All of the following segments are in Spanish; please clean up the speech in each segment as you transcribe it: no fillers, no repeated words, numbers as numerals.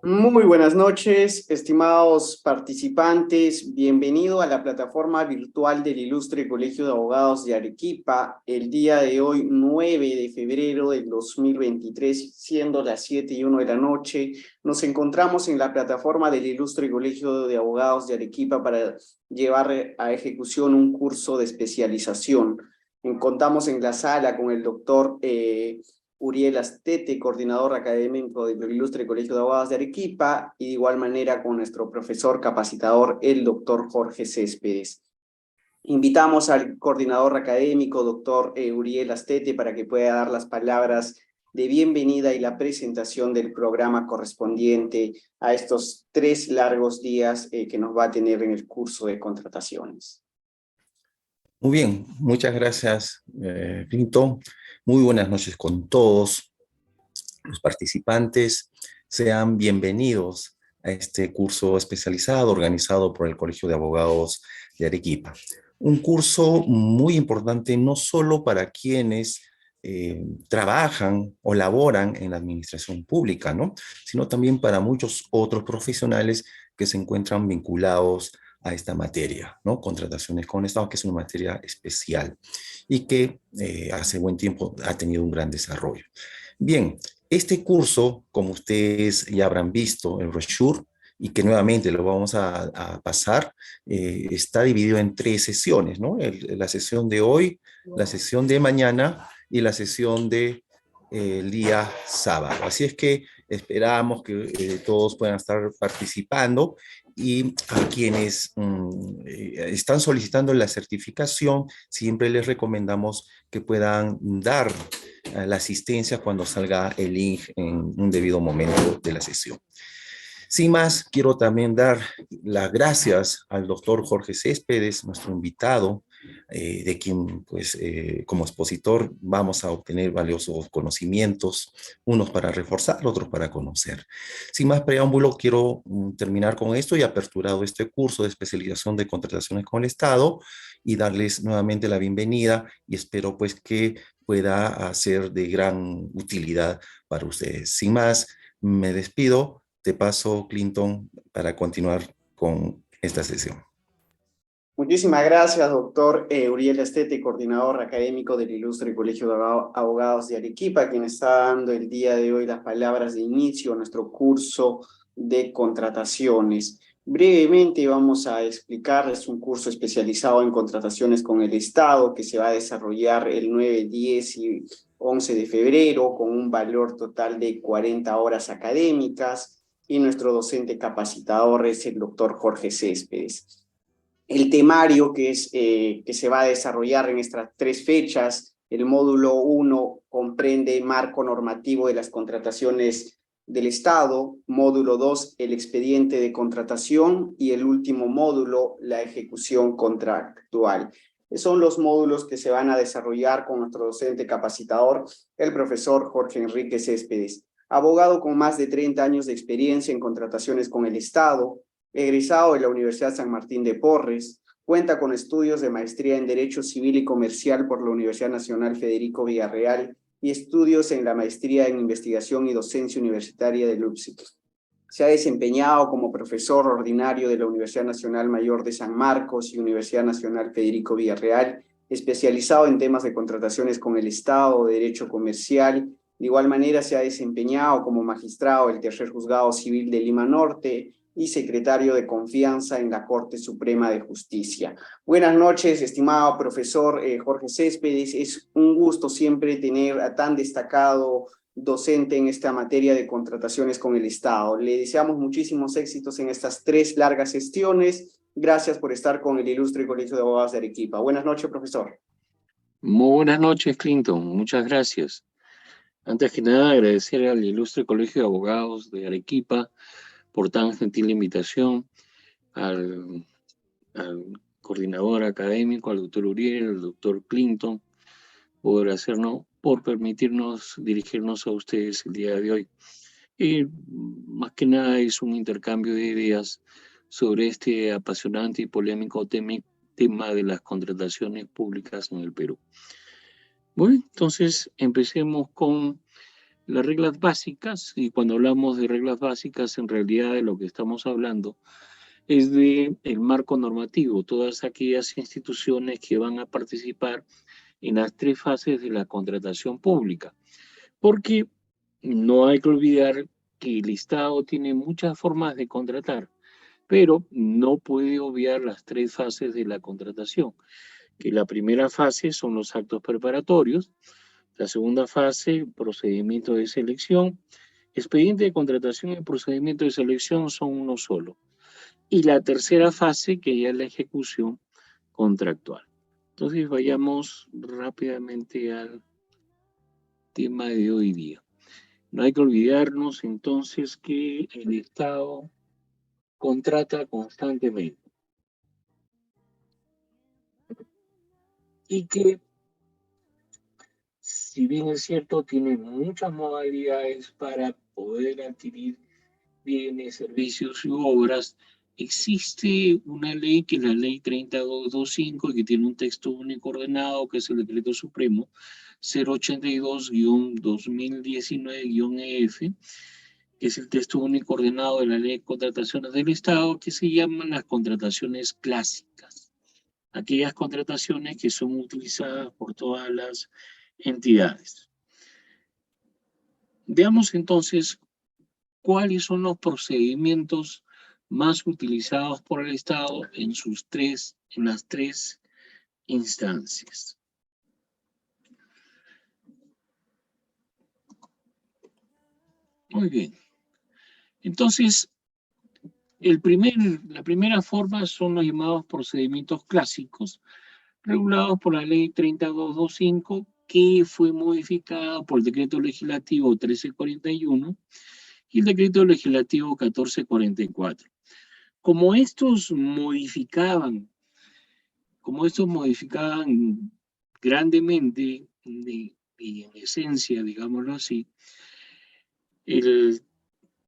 Muy buenas noches, estimados participantes. Bienvenido a la plataforma virtual del Ilustre Colegio de Abogados de Arequipa. El día de hoy, 9 de febrero del 2023, siendo las 7:01 de la noche, nos encontramos en la plataforma del Ilustre Colegio de Abogados de Arequipa para llevar a ejecución un curso de especialización. Contamos en la sala con el doctor Uriel Astete, coordinador académico del Ilustre Colegio de Abogados de Arequipa, y de igual manera con nuestro profesor capacitador, el doctor Jorge Céspedes. Invitamos al coordinador académico, doctor Uriel Astete, para que pueda dar las palabras de bienvenida y la presentación del programa correspondiente a estos 3 largos días que nos va a tener en el curso de contrataciones. Muy bien, muchas gracias, Clinton. Muy buenas noches con todos los participantes. Sean bienvenidos a este curso especializado organizado por el Colegio de Abogados de Arequipa. Un curso muy importante no solo para quienes trabajan o laboran en la administración pública, ¿no? Sino también para muchos otros profesionales que se encuentran vinculados a esta materia, ¿no? Contrataciones con el Estado, que es una materia especial y que hace buen tiempo ha tenido un gran desarrollo. Bien, este curso, como ustedes ya habrán visto, el brochure, y que nuevamente lo vamos a pasar, está dividido en 3 sesiones, ¿no? La sesión de hoy, la sesión de mañana y la sesión de el día sábado. Así es que esperamos que todos puedan estar participando y a quienes están solicitando la certificación, siempre les recomendamos que puedan dar la asistencia cuando salga el link en un debido momento de la sesión. Sin más, quiero también dar las gracias al doctor Jorge Céspedes, nuestro invitado, de quien, pues, como expositor vamos a obtener valiosos conocimientos, unos para reforzar, otros para conocer. Sin más preámbulo, quiero terminar con esto y aperturado este curso de especialización de contrataciones con el Estado y darles nuevamente la bienvenida y espero, pues, que pueda ser de gran utilidad para ustedes. Sin más, me despido. Te paso, Clinton, para continuar con esta sesión. Muchísimas gracias, doctor Uriel Astete, coordinador académico del Ilustre Colegio de Abogados de Arequipa, quien está dando el día de hoy las palabras de inicio a nuestro curso de contrataciones. Brevemente vamos a explicarles un curso especializado en contrataciones con el Estado que se va a desarrollar el 9, 10 y 11 de febrero con un valor total de 40 horas académicas y nuestro docente capacitador es el doctor Jorge Céspedes. El temario que se va a desarrollar en estas 3 fechas, el módulo 1 comprende marco normativo de las contrataciones del Estado, módulo 2, el expediente de contratación y el último módulo, la ejecución contractual. Son los módulos que se van a desarrollar con nuestro docente capacitador, el profesor Jorge Enrique Céspedes, abogado con más de 30 años de experiencia en contrataciones con el Estado, egresado de la Universidad San Martín de Porres, cuenta con estudios de maestría en Derecho Civil y Comercial por la Universidad Nacional Federico Villarreal y estudios en la maestría en Investigación y Docencia Universitaria de Leipzig. Se ha desempeñado como profesor ordinario de la Universidad Nacional Mayor de San Marcos y Universidad Nacional Federico Villarreal, especializado en temas de contrataciones con el Estado, Derecho Comercial. De igual manera se ha desempeñado como magistrado del Tercer Juzgado Civil de Lima Norte, y secretario de confianza en la Corte Suprema de Justicia. Buenas noches, estimado profesor Jorge Céspedes. Es un gusto siempre tener a tan destacado docente en esta materia de contrataciones con el Estado. Le deseamos muchísimos éxitos en estas 3 largas gestiones. Gracias por estar con el Ilustre Colegio de Abogados de Arequipa. Buenas noches, profesor. Muy buenas noches, Clinton. Muchas gracias. Antes que nada, agradecer al Ilustre Colegio de Abogados de Arequipa por tan gentil invitación, al coordinador académico, al doctor Uriel, al doctor Clinton, por permitirnos dirigirnos a ustedes el día de hoy. Y más que nada es un intercambio de ideas sobre este apasionante y polémico tema de las contrataciones públicas en el Perú. Bueno, entonces empecemos con las reglas básicas, y cuando hablamos de reglas básicas, en realidad de lo que estamos hablando es de el marco normativo, todas aquellas instituciones que van a participar en las 3 fases de la contratación pública. Porque no hay que olvidar que el Estado tiene muchas formas de contratar, pero no puede obviar las 3 fases de la contratación, que la primera fase son los actos preparatorios, la segunda fase, procedimiento de selección, expediente de contratación y procedimiento de selección son uno solo. Y la tercera fase, que ya es la ejecución contractual. Entonces vayamos rápidamente al tema de hoy día. No hay que olvidarnos entonces que el Estado contrata constantemente y que, si bien es cierto, tiene muchas modalidades para poder adquirir bienes, servicios y obras. Existe una ley que es la ley 3225 y que tiene un texto único ordenado, que es el Decreto Supremo 082-2019-EF, que es el texto único ordenado de la ley de contrataciones del Estado, que se llaman las contrataciones clásicas. Aquellas contrataciones que son utilizadas por todas las entidades. Veamos entonces cuáles son los procedimientos más utilizados por el Estado en las tres instancias. Muy bien. Entonces, la primera forma son los llamados procedimientos clásicos, regulados por la ley 3225, que fue modificada por el decreto legislativo 1341 y el decreto legislativo 1444. Como estos modificaban grandemente, y en esencia, digámoslo así, el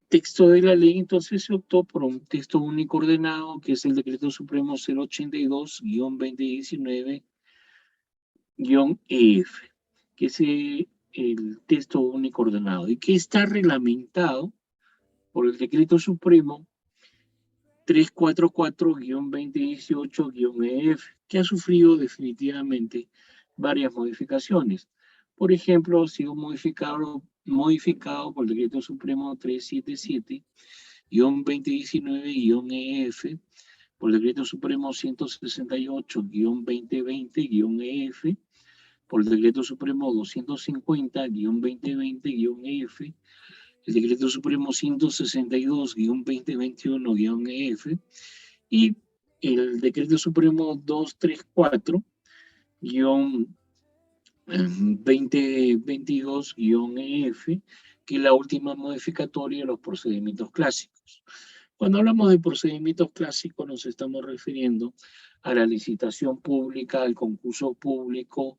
texto de la ley, entonces se optó por un texto único ordenado, que es el Decreto Supremo 082-2019-EF, que es el texto único ordenado, y que está reglamentado por el Decreto Supremo 344-2018-EF, que ha sufrido definitivamente varias modificaciones. Por ejemplo, ha sido modificado por el Decreto Supremo 377-2019-EF, por el Decreto Supremo 168-2020-EF, por el Decreto Supremo 250-2020-EF, el Decreto Supremo 162-2021-EF y el Decreto Supremo 234-2022-EF, que es la última modificatoria de los procedimientos clásicos. Cuando hablamos de procedimientos clásicos nos estamos refiriendo a la licitación pública, al concurso público,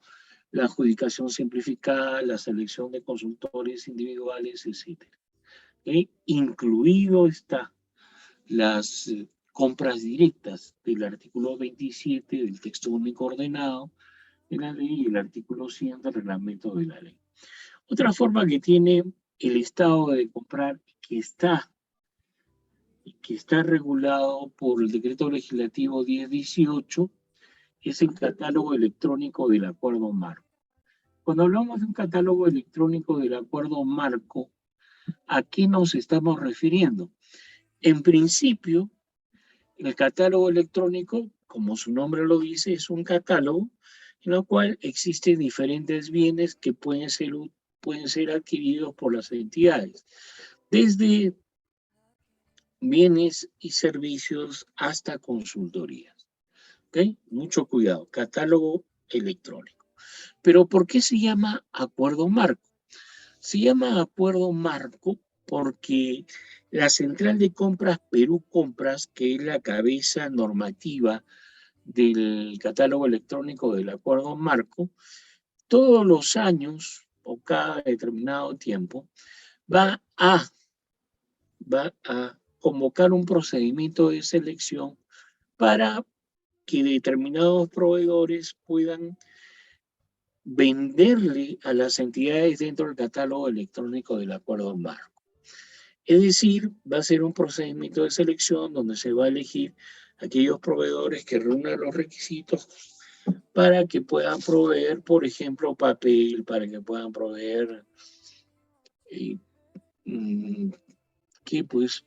la adjudicación simplificada, la selección de consultores individuales, etc. Incluido está las compras directas del artículo 27 del texto único ordenado de la ley y el artículo 100 del reglamento de la ley. Otra forma que tiene el Estado de comprar, que está regulado por el decreto legislativo 1018, es el catálogo electrónico del acuerdo marco. Cuando hablamos de un catálogo electrónico del acuerdo marco, ¿a qué nos estamos refiriendo? En principio, el catálogo electrónico, como su nombre lo dice, es un catálogo en el cual existen diferentes bienes que pueden ser adquiridos por las entidades, desde bienes y servicios hasta consultorías. ¿Okay? Mucho cuidado, catálogo electrónico. Pero ¿por qué se llama acuerdo marco? Se llama acuerdo marco porque la Central de Compras Perú Compras, que es la cabeza normativa del catálogo electrónico del acuerdo marco, todos los años o cada determinado tiempo va a convocar un procedimiento de selección para que determinados proveedores puedan venderle a las entidades dentro del catálogo electrónico del acuerdo marco. Es decir, va a ser un procedimiento de selección donde se va a elegir aquellos proveedores que reúnan los requisitos para que puedan proveer, por ejemplo, papel, para que puedan proveer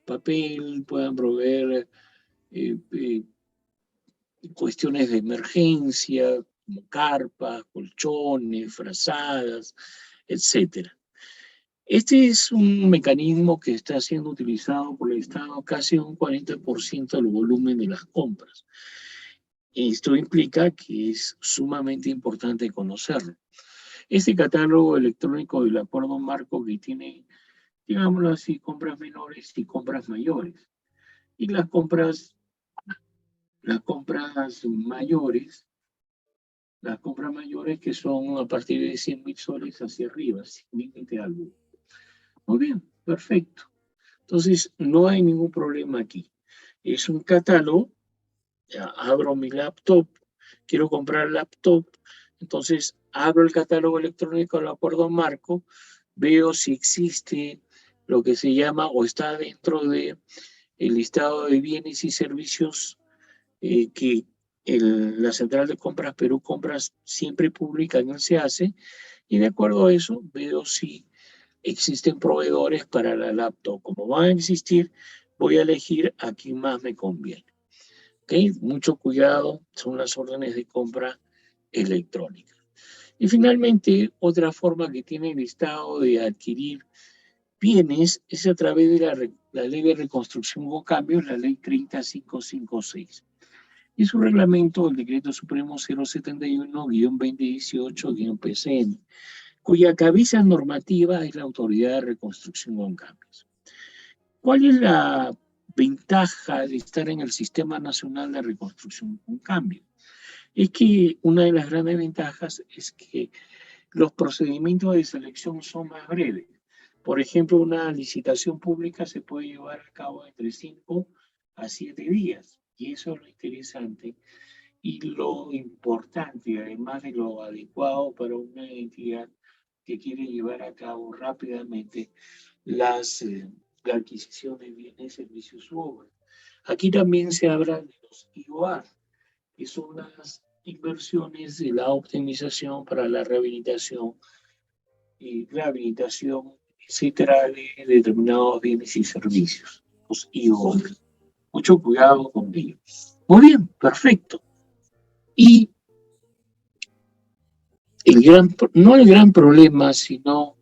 papel, puedan proveer cuestiones de emergencia, como carpas, colchones, frazadas, etc. Este es un mecanismo que está siendo utilizado por el Estado casi un 40% del volumen de las compras. Esto implica que es sumamente importante conocerlo. Este catálogo electrónico del acuerdo marco que tiene, digámoslo así, compras menores y compras mayores. Y las compras mayores que son a partir de 100.000 soles hacia arriba, sin límite alguno. Muy bien, perfecto. Entonces, no hay ningún problema aquí. Es un catálogo, abro mi laptop, quiero comprar laptop, entonces abro el catálogo electrónico del acuerdo marco, veo si existe lo que se llama o está dentro de el listado de bienes y servicios que la Central de Compras Perú Compras siempre publica en el SEACE, y de acuerdo a eso veo si existen proveedores para la laptop. Como van a existir, voy a elegir a quien más me conviene. ¿Okay? Mucho cuidado, son las órdenes de compra electrónicas. Y finalmente, otra forma que tiene el Estado de adquirir bienes es a través de la Ley de Reconstrucción con Cambios, la Ley 30556. Y su reglamento, el Decreto Supremo 071-2018-PCN, cuya cabeza normativa es la Autoridad de Reconstrucción con Cambios. ¿Cuál es la ventaja de estar en el Sistema Nacional de Reconstrucción con Cambios? Es que una de las grandes ventajas es que los procedimientos de selección son más breves. Por ejemplo, una licitación pública se puede llevar a cabo entre 5 a 7 días. Y eso es lo interesante y lo importante, además de lo adecuado para una entidad que quiere llevar a cabo rápidamente la adquisición de bienes, servicios u obras. Aquí también se habla de los IOA, que son las inversiones de la optimización para la rehabilitación, etcétera, de determinados bienes y servicios, los IOA. Mucho cuidado con ellos. Muy bien, perfecto. Y no el gran problema, sino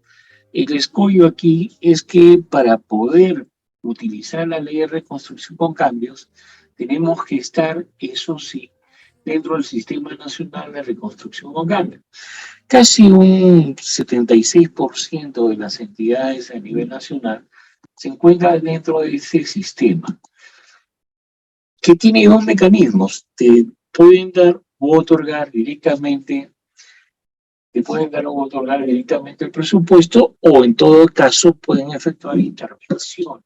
el escollo aquí es que para poder utilizar la Ley de Reconstrucción con Cambios, tenemos que estar, eso sí, dentro del Sistema Nacional de Reconstrucción con Cambios. Casi un 76% de las entidades a nivel nacional se encuentran dentro de ese sistema, que tiene dos mecanismos. Te pueden dar o otorgar directamente el presupuesto, o en todo caso pueden efectuar intervención.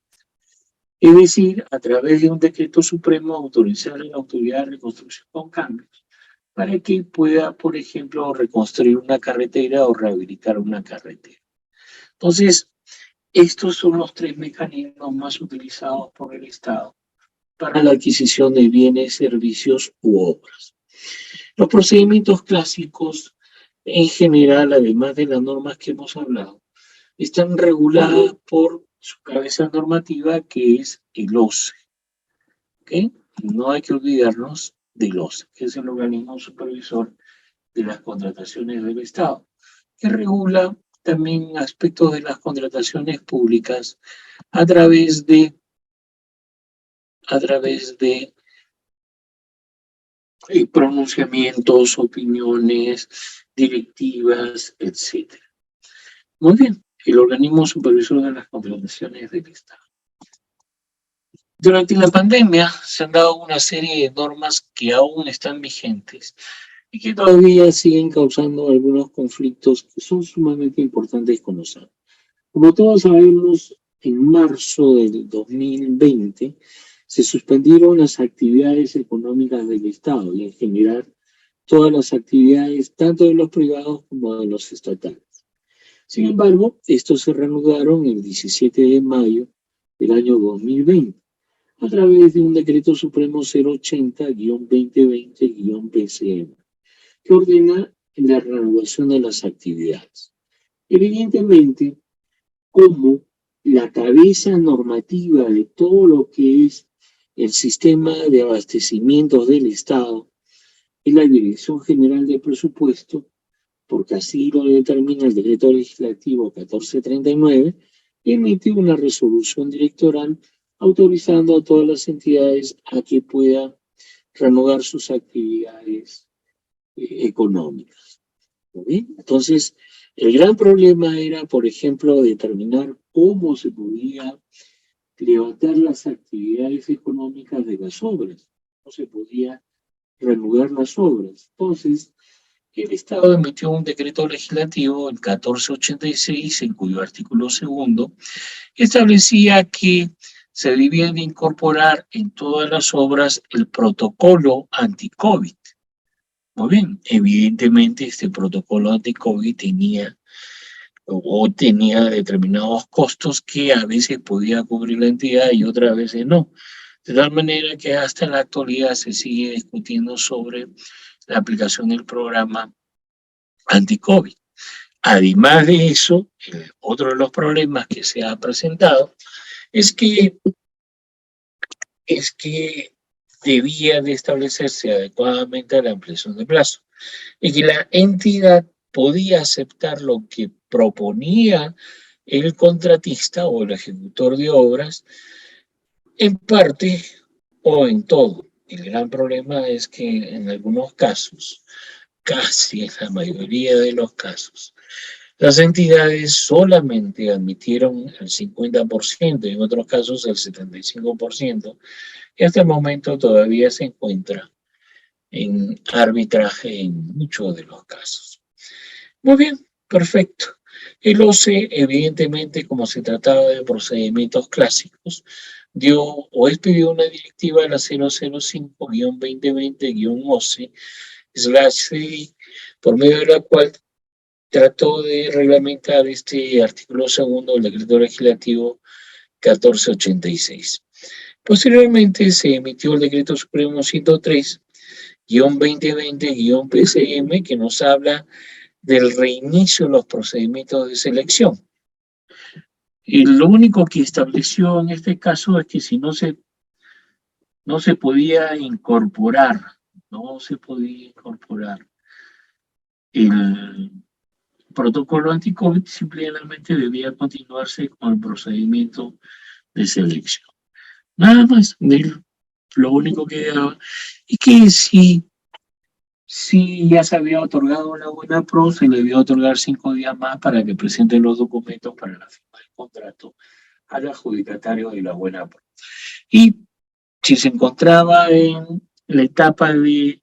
Es decir, a través de un decreto supremo autorizar a la Autoridad de Reconstrucción con Cambios para que pueda, por ejemplo, reconstruir una carretera o rehabilitar una carretera. Entonces, estos son los tres mecanismos más utilizados por el Estado para la adquisición de bienes, servicios u obras. Los procedimientos clásicos, en general, además de las normas que hemos hablado, están reguladas por su cabeza normativa, que es el OCE. ¿Okay? No hay que olvidarnos del OCE, que es el organismo supervisor de las contrataciones del Estado, que regula también aspectos de las contrataciones públicas a través de pronunciamientos, opiniones, directivas, etc. Muy bien, el organismo supervisor de las contrataciones del Estado. Durante la pandemia se han dado una serie de normas que aún están vigentes y que todavía siguen causando algunos conflictos que son sumamente importantes conocer. Como todos sabemos, en marzo del 2020 se suspendieron las actividades económicas del Estado y en general todas las actividades, tanto de los privados como de los estatales. Sin embargo, estos se reanudaron el 17 de mayo del año 2020 a través de un decreto supremo 080-2020-PCM, que ordena la reanudación de las actividades. Evidentemente, como la cabeza normativa de todo lo que es el sistema de abastecimientos del Estado es la Dirección General de Presupuesto, porque así lo determina el decreto legislativo 1439, emite una resolución directoral autorizando a todas las entidades a que puedan reanudar sus actividades económicas. ¿Muy bien? Entonces, el gran problema era, por ejemplo, determinar cómo se podía levantar las actividades económicas de las obras, no se podía reanudar las obras. Entonces, el Estado emitió un decreto legislativo, el 1486, en cuyo artículo segundo establecía que se debía de incorporar en todas las obras el protocolo anti-COVID. Muy bien, evidentemente este protocolo anti-COVID tenía determinados costos que a veces podía cubrir la entidad y otras veces no. De tal manera que hasta la actualidad se sigue discutiendo sobre la aplicación del programa anti-COVID. Además de eso, otro de los problemas que se ha presentado es que debía de establecerse adecuadamente la ampliación de plazo y que la entidad podía aceptar lo que proponía el contratista o el ejecutor de obras en parte o en todo. El gran problema es que en algunos casos, casi en la mayoría de los casos, las entidades solamente admitieron el 50%, en otros casos el 75%, y hasta el momento todavía se encuentra en arbitraje en muchos de los casos. Muy bien, perfecto. El OCE, evidentemente, como se trataba de procedimientos clásicos, dio o expidió una directiva, la 005-2020-OCE/CI, por medio de la cual trató de reglamentar este artículo segundo del decreto legislativo 1486. Posteriormente se emitió el decreto supremo 103-2020-PCM, que nos habla del reinicio de los procedimientos de selección. Y lo único que estableció en este caso es que si no se podía incorporar el protocolo anti-COVID, simplemente debía continuarse con el procedimiento de selección. Nada más, lo único que daba. Y que si ya se había otorgado la buena pro, se le debía otorgar 5 días más para que presenten los documentos para la firma del contrato al adjudicatario de la buena pro. Y si se encontraba en la etapa del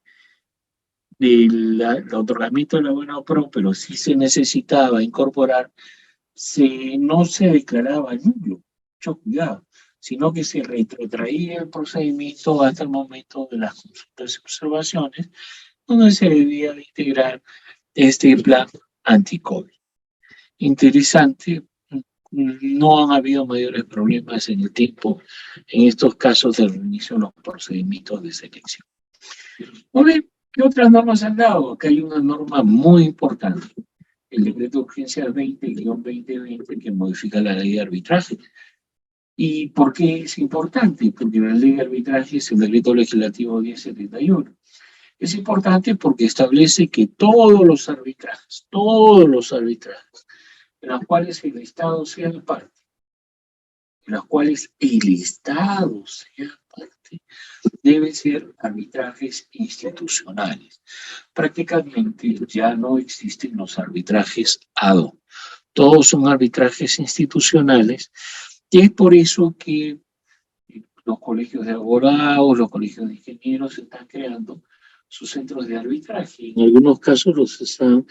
otorgamiento de la buena pro, pero sí se necesitaba incorporar, no se declaraba nulo, mucho cuidado, sino que se retrotraía el procedimiento hasta el momento de las consultas y observaciones, donde se debía de integrar este plan anti-COVID. Interesante, no han habido mayores problemas en el tiempo en estos casos de reinicio de los procedimientos de selección. Muy bien, ¿qué otras normas han dado? Acá hay una norma muy importante, el decreto de urgencia 20-2020, que modifica la ley de arbitraje. ¿Y por qué es importante? Porque la ley de arbitraje es el decreto legislativo 1071. Es importante porque establece que todos los arbitrajes, en los cuales el Estado sea parte, deben ser arbitrajes institucionales. Prácticamente ya no existen los arbitrajes ad hoc. Todos son arbitrajes institucionales, y es por eso que los colegios de abogados, los colegios de ingenieros están creando sus centros de arbitraje. En algunos casos los están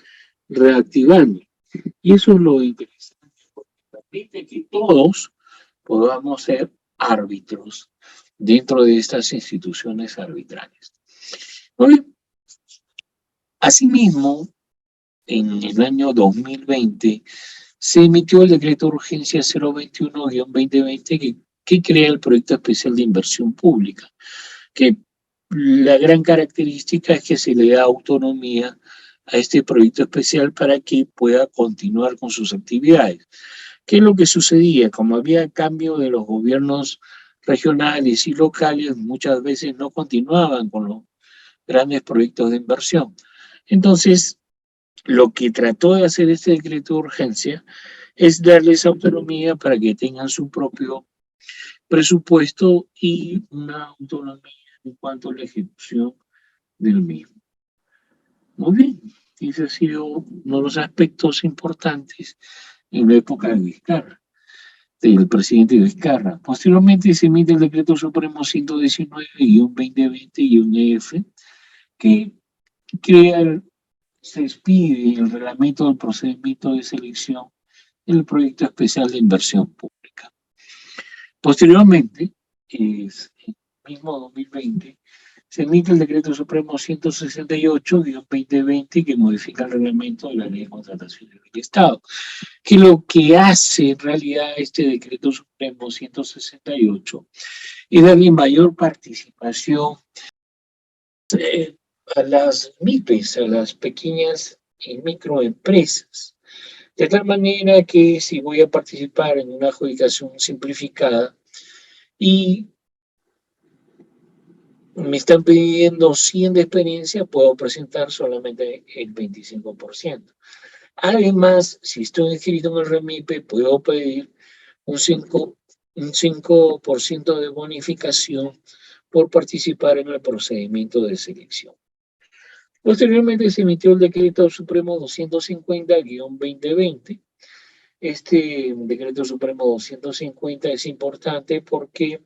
reactivando. Y eso es lo interesante, porque permite que todos podamos ser árbitros dentro de estas instituciones arbitrales. Muy bien. Asimismo, en el año 2020 se emitió el decreto de urgencia 021-2020 que crea el proyecto especial de inversión pública, que la gran característica es que se le da autonomía a este proyecto especial para que pueda continuar con sus actividades. ¿Qué es lo que sucedía? Como había cambio de los gobiernos regionales y locales, muchas veces no continuaban con los grandes proyectos de inversión. Entonces, lo que trató de hacer este decreto de urgencia es darles autonomía para que tengan su propio presupuesto y una autonomía en cuanto a la ejecución del mismo. Muy bien, ese ha sido uno de los aspectos importantes en la época de Vizcarra, del presidente Vizcarra. Posteriormente se emite el decreto supremo 119-2020-F, que crea, se expide el reglamento del procedimiento de selección del proyecto especial de inversión pública. Posteriormente, es el mismo 2020, se emite el decreto supremo 168-2020 que modifica el reglamento de la ley de contrataciones del Estado, que lo que hace en realidad este decreto supremo 168 es darle mayor participación a las MIPES, a las pequeñas y microempresas. De tal manera que si voy a participar en una adjudicación simplificada y me están pidiendo 100 de experiencia, puedo presentar solamente el 25%. Además, si estoy inscrito en el REMIPE, puedo pedir un 5% de bonificación por participar en el procedimiento de selección. Posteriormente se emitió el decreto supremo 250-2020. Este decreto supremo 250 es importante porque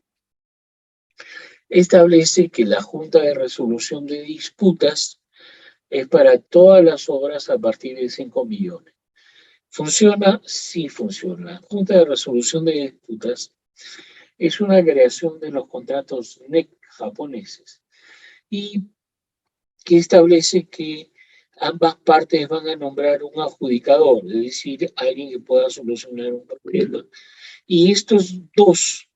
establece que la Junta de Resolución de Disputas es para todas las obras a partir de 5 millones. ¿Funciona? Sí funciona. La Junta de Resolución de Disputas es una creación de los contratos NEC japoneses y que establece que ambas partes van a nombrar un adjudicador, es decir, alguien que pueda solucionar un problema. Y estos dos,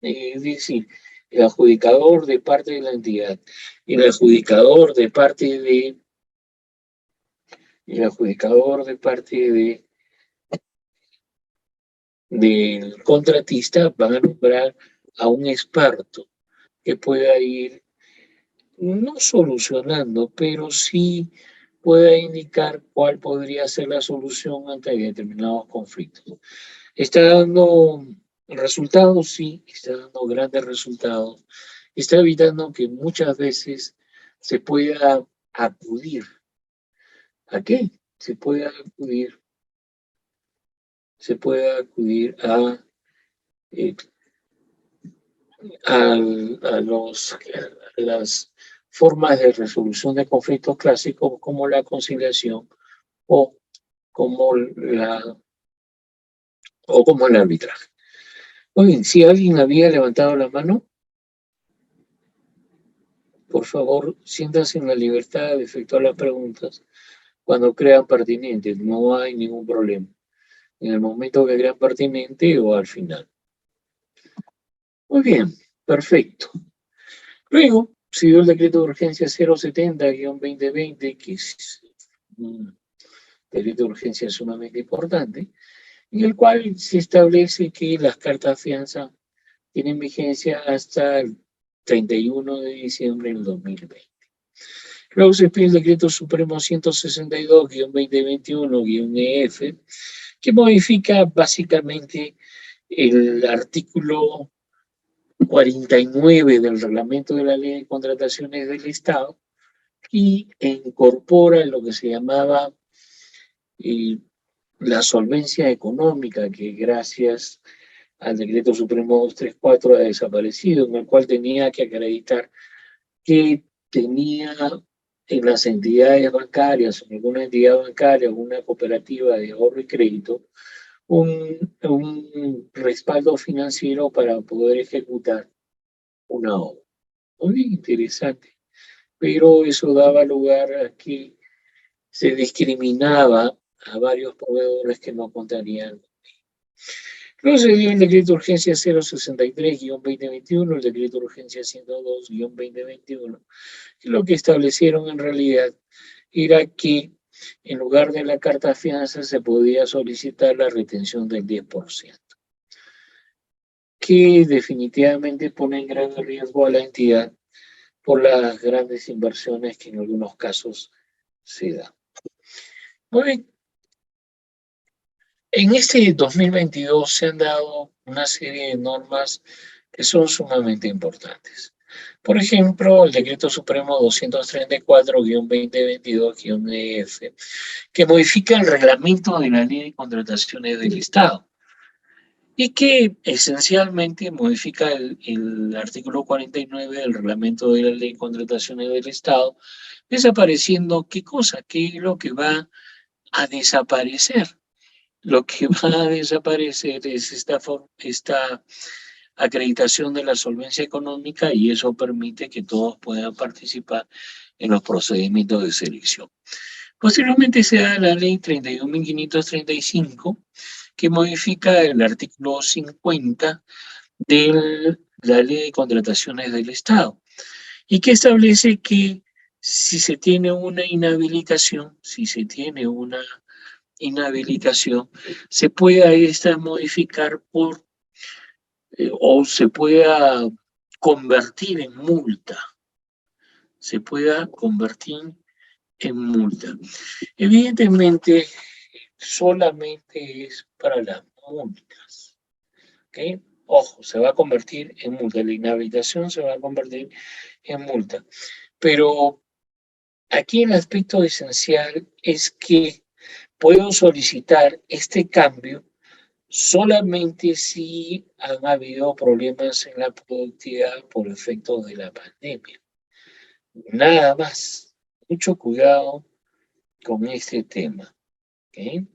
es decir, el adjudicador de parte de la entidad y el adjudicador de parte del contratista van a nombrar a un experto que pueda ir no solucionando, pero sí pueda indicar cuál podría ser la solución ante determinados conflictos. ¿Está dando resultados? Sí, está dando grandes resultados. Está evitando que muchas veces se pueda acudir. ¿A qué? Se puede acudir a las formas de resolución de conflictos clásicos como la conciliación o como el arbitraje. Muy bien, si alguien había levantado la mano, por favor, siéntase en la libertad de efectuar las preguntas cuando crean pertinentes. No hay ningún problema. En el momento que crean pertinente o al final. Muy bien, perfecto. Luego, siguió el decreto de urgencia 070-2020, que es un decreto de urgencia sumamente importante, en el cual se establece que las cartas fianza tienen vigencia hasta el 31 de diciembre del 2020. Luego se pide el decreto supremo 162-2021-EF, que modifica básicamente el artículo 49 del reglamento de la ley de contrataciones del Estado y incorpora lo que se llamaba la solvencia económica, que gracias al decreto supremo 234 ha desaparecido, en el cual tenía que acreditar que tenía en las entidades bancarias, en alguna entidad bancaria, alguna cooperativa de ahorro y crédito, un respaldo financiero para poder ejecutar una obra. Muy interesante, pero eso daba lugar a que se discriminaba a varios proveedores que no contarían. Luego se dio el decreto de urgencia 063-2021, el decreto de urgencia 102-2021, que lo que establecieron en realidad era que en lugar de la carta fianza se podía solicitar la retención del 10%, que definitivamente pone en grave riesgo a la entidad por las grandes inversiones que en algunos casos se dan. Muy bien. En este 2022 se han dado una serie de normas que son sumamente importantes. Por ejemplo, el Decreto Supremo 234-2022-EF, que modifica el reglamento de la Ley de Contrataciones del Estado y que esencialmente modifica el artículo 49 del reglamento de la Ley de Contrataciones del Estado, desapareciendo ¿qué cosa? ¿Qué es lo que va a desaparecer? Lo que va a desaparecer es esta acreditación de la solvencia económica y eso permite que todos puedan participar en los procedimientos de selección. Posteriormente se da la ley 31.535 que modifica el artículo 50 de la ley de contrataciones del Estado y que establece que si se tiene una inhabilitación, se pueda esta modificar o se pueda convertir en multa. Evidentemente, solamente es para las multas. ¿Okay? Ojo, se va a convertir en multa. La inhabilitación se va a convertir en multa. Pero aquí el aspecto esencial es que puedo solicitar este cambio solamente si han habido problemas en la productividad por efecto de la pandemia. Nada más. Mucho cuidado con este tema. ¿Okay?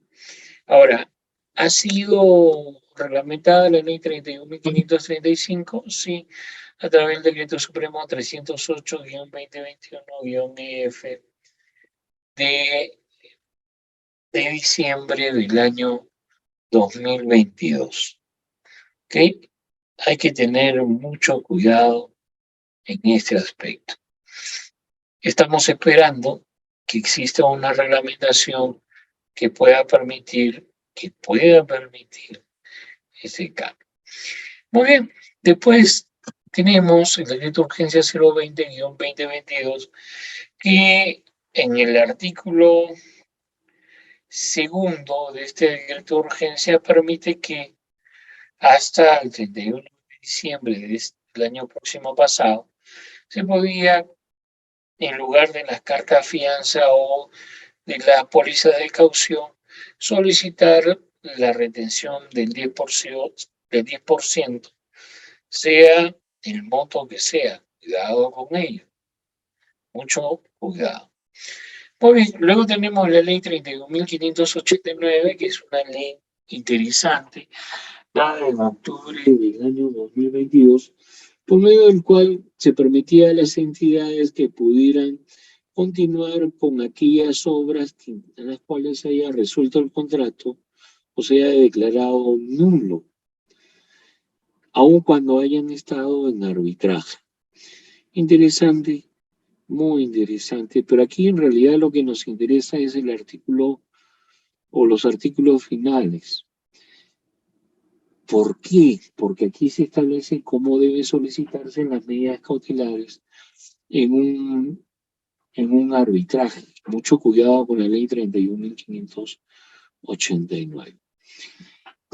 Ahora, ¿ha sido reglamentada la ley 31.535? Sí, a través del Decreto Supremo 308-2021-EF de diciembre del año 2022. ¿Ok? Hay que tener mucho cuidado en este aspecto. Estamos esperando que exista una reglamentación que pueda permitir ese cambio. Muy bien, después tenemos el decreto de urgencia 020-2022 que en el artículo segundo de este decreto de urgencia permite que hasta el 31 de diciembre del año próximo pasado se podía, en lugar de las cartas fianza o de las pólizas de caución, solicitar la retención del 10%, sea el monto que sea. Cuidado con ello. Mucho cuidado. Muy bien, luego tenemos la ley 31.589, que es una ley interesante, dada en octubre del año 2022, por medio del cual se permitía a las entidades que pudieran continuar con aquellas obras en las cuales se haya resuelto el contrato o se haya declarado nulo, aun cuando hayan estado en arbitraje. Interesante, muy interesante, pero aquí en realidad lo que nos interesa es el artículo o los artículos finales. ¿Por qué? Porque aquí se establece cómo deben solicitarse las medidas cautelares en un arbitraje. Mucho cuidado con la ley 31.589.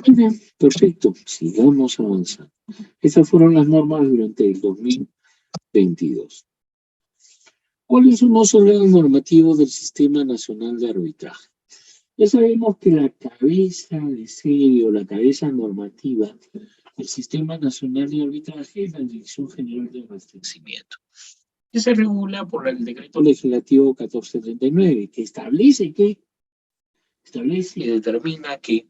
Muy bien, perfecto. Sigamos avanzando. Esas fueron las normas durante el 2022. ¿Cuál es un uso normativo del Sistema Nacional de Arbitraje? Ya sabemos que la cabeza de serie o la cabeza normativa del Sistema Nacional de Arbitraje es la Dirección General de Abastecimiento, que se regula por el Decreto Legislativo 1439, que establece y determina que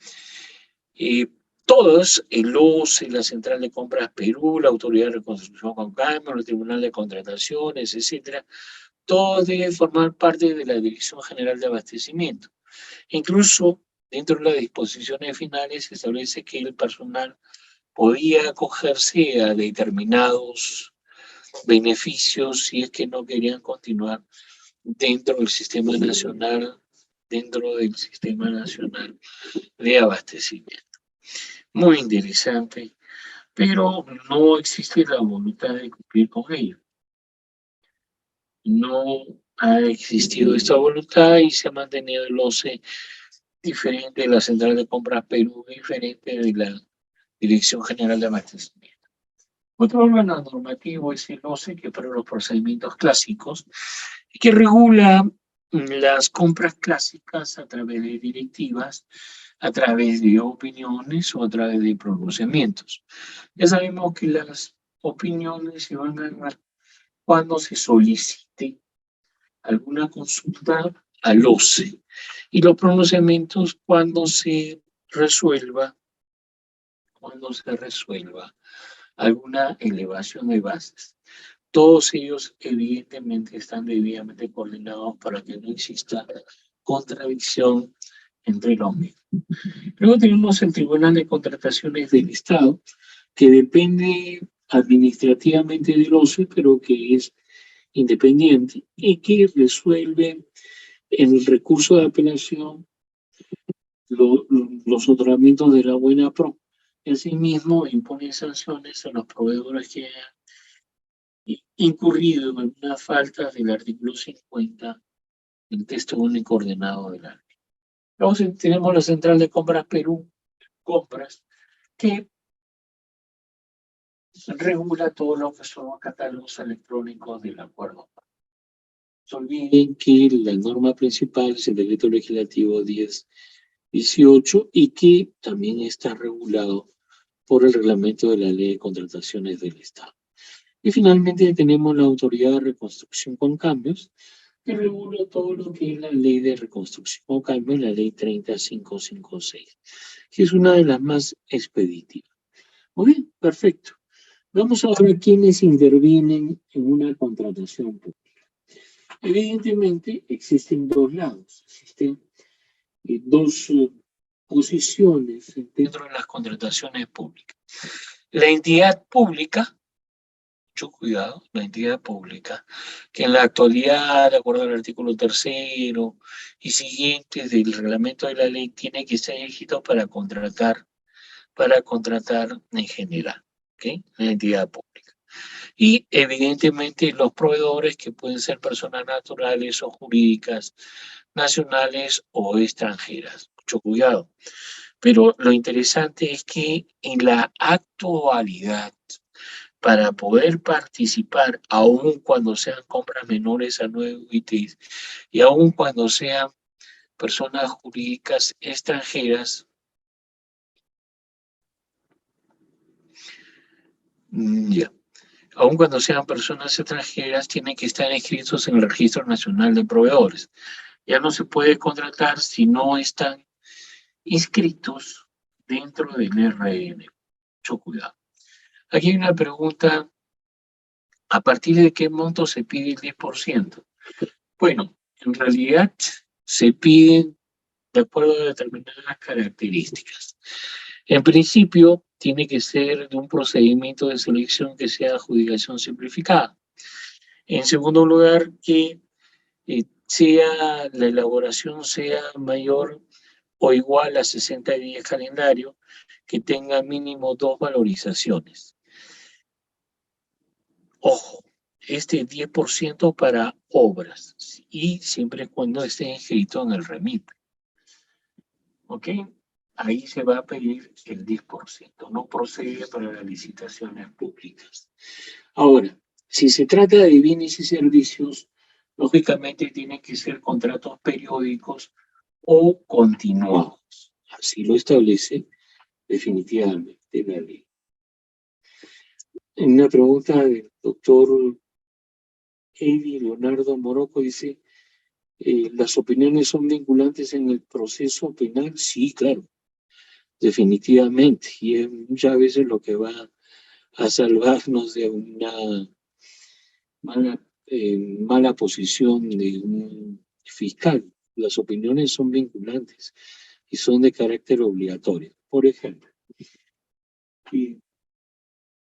todos, el OCE, la Central de Compras Perú, la Autoridad de Reconstrucción con Cambio, el Tribunal de Contrataciones, etcétera, todos deben formar parte de la Dirección General de Abastecimiento. Incluso dentro de las disposiciones finales se establece que el personal podía acogerse a determinados beneficios si es que no querían continuar dentro del sistema nacional, de abastecimiento. Muy interesante, pero no existe la voluntad de cumplir con ello. No ha existido esta voluntad y se ha mantenido el OCE diferente de la Central de Compras Perú, diferente de la Dirección General de Abastecimiento. Otro órgano normativo es el OCE, que para los procedimientos clásicos, y que regula las compras clásicas a través de directivas, a través de opiniones o a través de pronunciamientos. Ya sabemos que las opiniones se van a dar cuando se solicite alguna consulta al OCE y los pronunciamientos cuando se resuelva alguna elevación de bases. Todos ellos evidentemente están debidamente coordinados para que no exista contradicción entre los mismos. Luego tenemos el Tribunal de Contrataciones del Estado, que depende administrativamente del OCE, pero que es independiente y que resuelve en el recurso de apelación los otorgamientos de la buena pro. Asimismo, impone sanciones a los proveedores que hayan incurrido en alguna falta del artículo 50 del texto único ordenado de la ley. Luego tenemos la Central de Compras Perú, Compras, que regula todo lo que son los catálogos electrónicos del acuerdo. No se olviden que la norma principal es el decreto legislativo 1018 y que también está regulado por el reglamento de la Ley de Contrataciones del Estado. Y finalmente tenemos la Autoridad de Reconstrucción con Cambios, que regula todo lo que es la Ley de Reconstrucción con Cambios, la Ley 30556, que es una de las más expeditivas. Muy bien, perfecto. Vamos a ver quiénes intervienen en una contratación pública. Evidentemente existen dos lados, existen dos posiciones dentro de las contrataciones públicas. La entidad pública, mucho cuidado, la entidad pública, que en la actualidad, de acuerdo al artículo 3º y siguientes del reglamento de la ley, tiene que ser elegido para contratar en general, ¿okay? La entidad pública. Y evidentemente los proveedores, que pueden ser personas naturales o jurídicas, nacionales o extranjeras. Mucho cuidado. Pero lo interesante es que en la actualidad, para poder participar, aun cuando sean compras menores a 9 UITs y aun cuando sean personas jurídicas extranjeras, aun cuando sean personas extranjeras, tienen que estar inscritos en el Registro Nacional de Proveedores. Ya no se puede contratar si no están inscritos dentro del RN. Mucho cuidado. Aquí hay una pregunta: ¿a partir de qué monto se pide el 10%? Bueno, en realidad se piden de acuerdo a determinadas características. En principio, tiene que ser de un procedimiento de selección que sea adjudicación simplificada. En segundo lugar, que la elaboración sea mayor o igual a 60 días calendario, que tenga mínimo 2 valorizaciones. Ojo, este 10% para obras y siempre y cuando esté inscrito en el REMIT. ¿Ok? Ahí se va a pedir el 10%, no procede para las licitaciones públicas. Ahora, si se trata de bienes y servicios, lógicamente tienen que ser contratos periódicos o continuados. Así lo establece definitivamente la ley. En una pregunta del doctor Eddie Leonardo Moroco dice: ¿las opiniones son vinculantes en el proceso penal? Sí, claro, definitivamente. Y es muchas veces lo que va a salvarnos de una mala mala posición de un fiscal. Las opiniones son vinculantes y son de carácter obligatorio. Por ejemplo,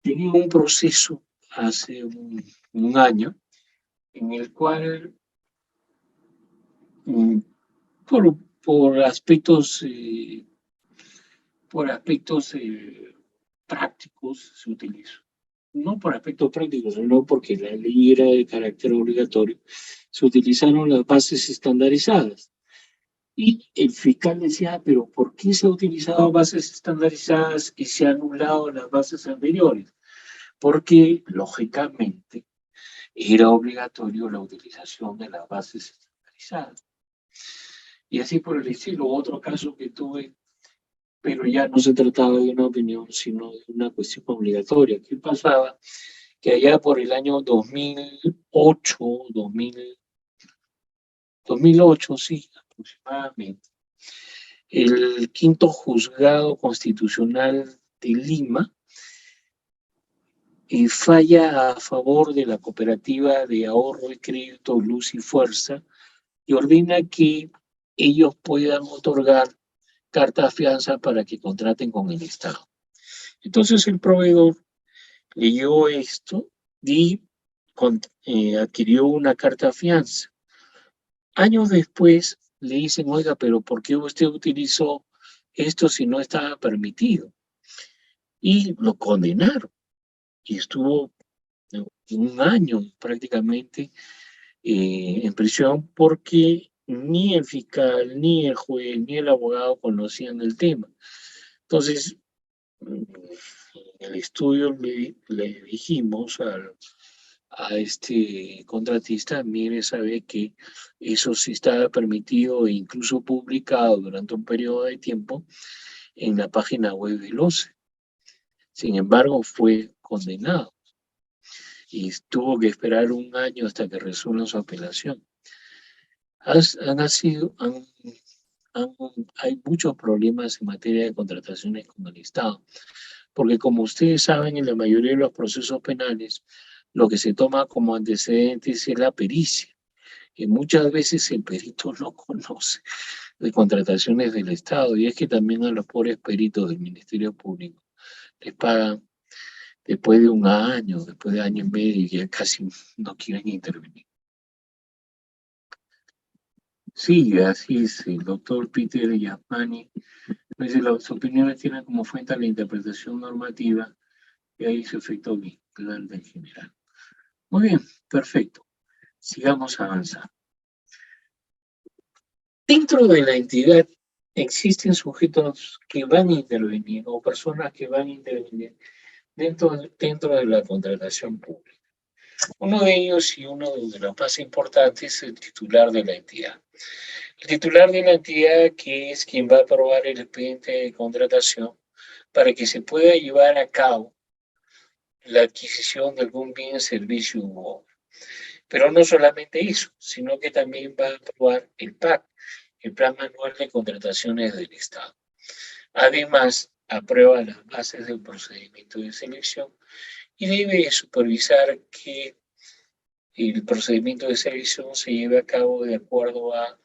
tenía un proceso hace un año en el cual, mm, por aspectos, prácticos se utilizó. No por aspectos prácticos, sino porque la ley era de carácter obligatorio, se utilizaron las bases estandarizadas. Y el fiscal decía, pero ¿por qué se han utilizado bases estandarizadas y se han anulado las bases anteriores? Porque, lógicamente, era obligatorio la utilización de las bases estandarizadas. Y así por el estilo. Otro caso que tuve, pero ya no se trataba de una opinión, sino de una cuestión obligatoria. ¿Qué pasaba? Que allá por el año 2008, 2008, sí, aproximadamente, el quinto juzgado constitucional de Lima falla a favor de la cooperativa de ahorro y crédito Luz y Fuerza y ordena que ellos puedan otorgar carta fianza para que contraten con el Estado. Entonces el proveedor leyó esto y adquirió una carta fianza. Años después le dicen, oiga, pero ¿por qué usted utilizó esto si no estaba permitido? Y lo condenaron. Y estuvo un año prácticamente en prisión porque ni el fiscal, ni el juez, ni el abogado conocían el tema. Entonces, en el estudio le dijimos a este contratista, mire, sabe que eso sí estaba permitido e incluso publicado durante un periodo de tiempo en la página web del OCE. Sin embargo, fue condenado y tuvo que esperar un año hasta que resuelvan su apelación. Hay muchos problemas en materia de contrataciones con el Estado, porque como ustedes saben, en la mayoría de los procesos penales, lo que se toma como antecedentes es la pericia, y muchas veces el perito no conoce de contrataciones del Estado, y es que también a los pobres peritos del Ministerio Público les pagan después de un año, después de año y medio, y ya casi no quieren intervenir. Sí, así es, el doctor Peter Yasmani. Dice, las opiniones tienen como fuente la interpretación normativa y ahí su efecto vinculante en general. Muy bien, perfecto. Sigamos avanzando. Dentro de la entidad existen sujetos que van a intervenir o personas que van a intervenir dentro de la contratación pública. Uno de ellos y uno de los más importantes es el titular de la entidad. El titular de la entidad, que es quien va a aprobar el expediente de contratación para que se pueda llevar a cabo la adquisición de algún bien, servicio u obra. Pero no solamente eso, sino que también va a aprobar el PAC, el Plan Manual de Contrataciones del Estado. Además, aprueba las bases del procedimiento de selección y debe supervisar que el procedimiento de selección se lleve a cabo de acuerdo a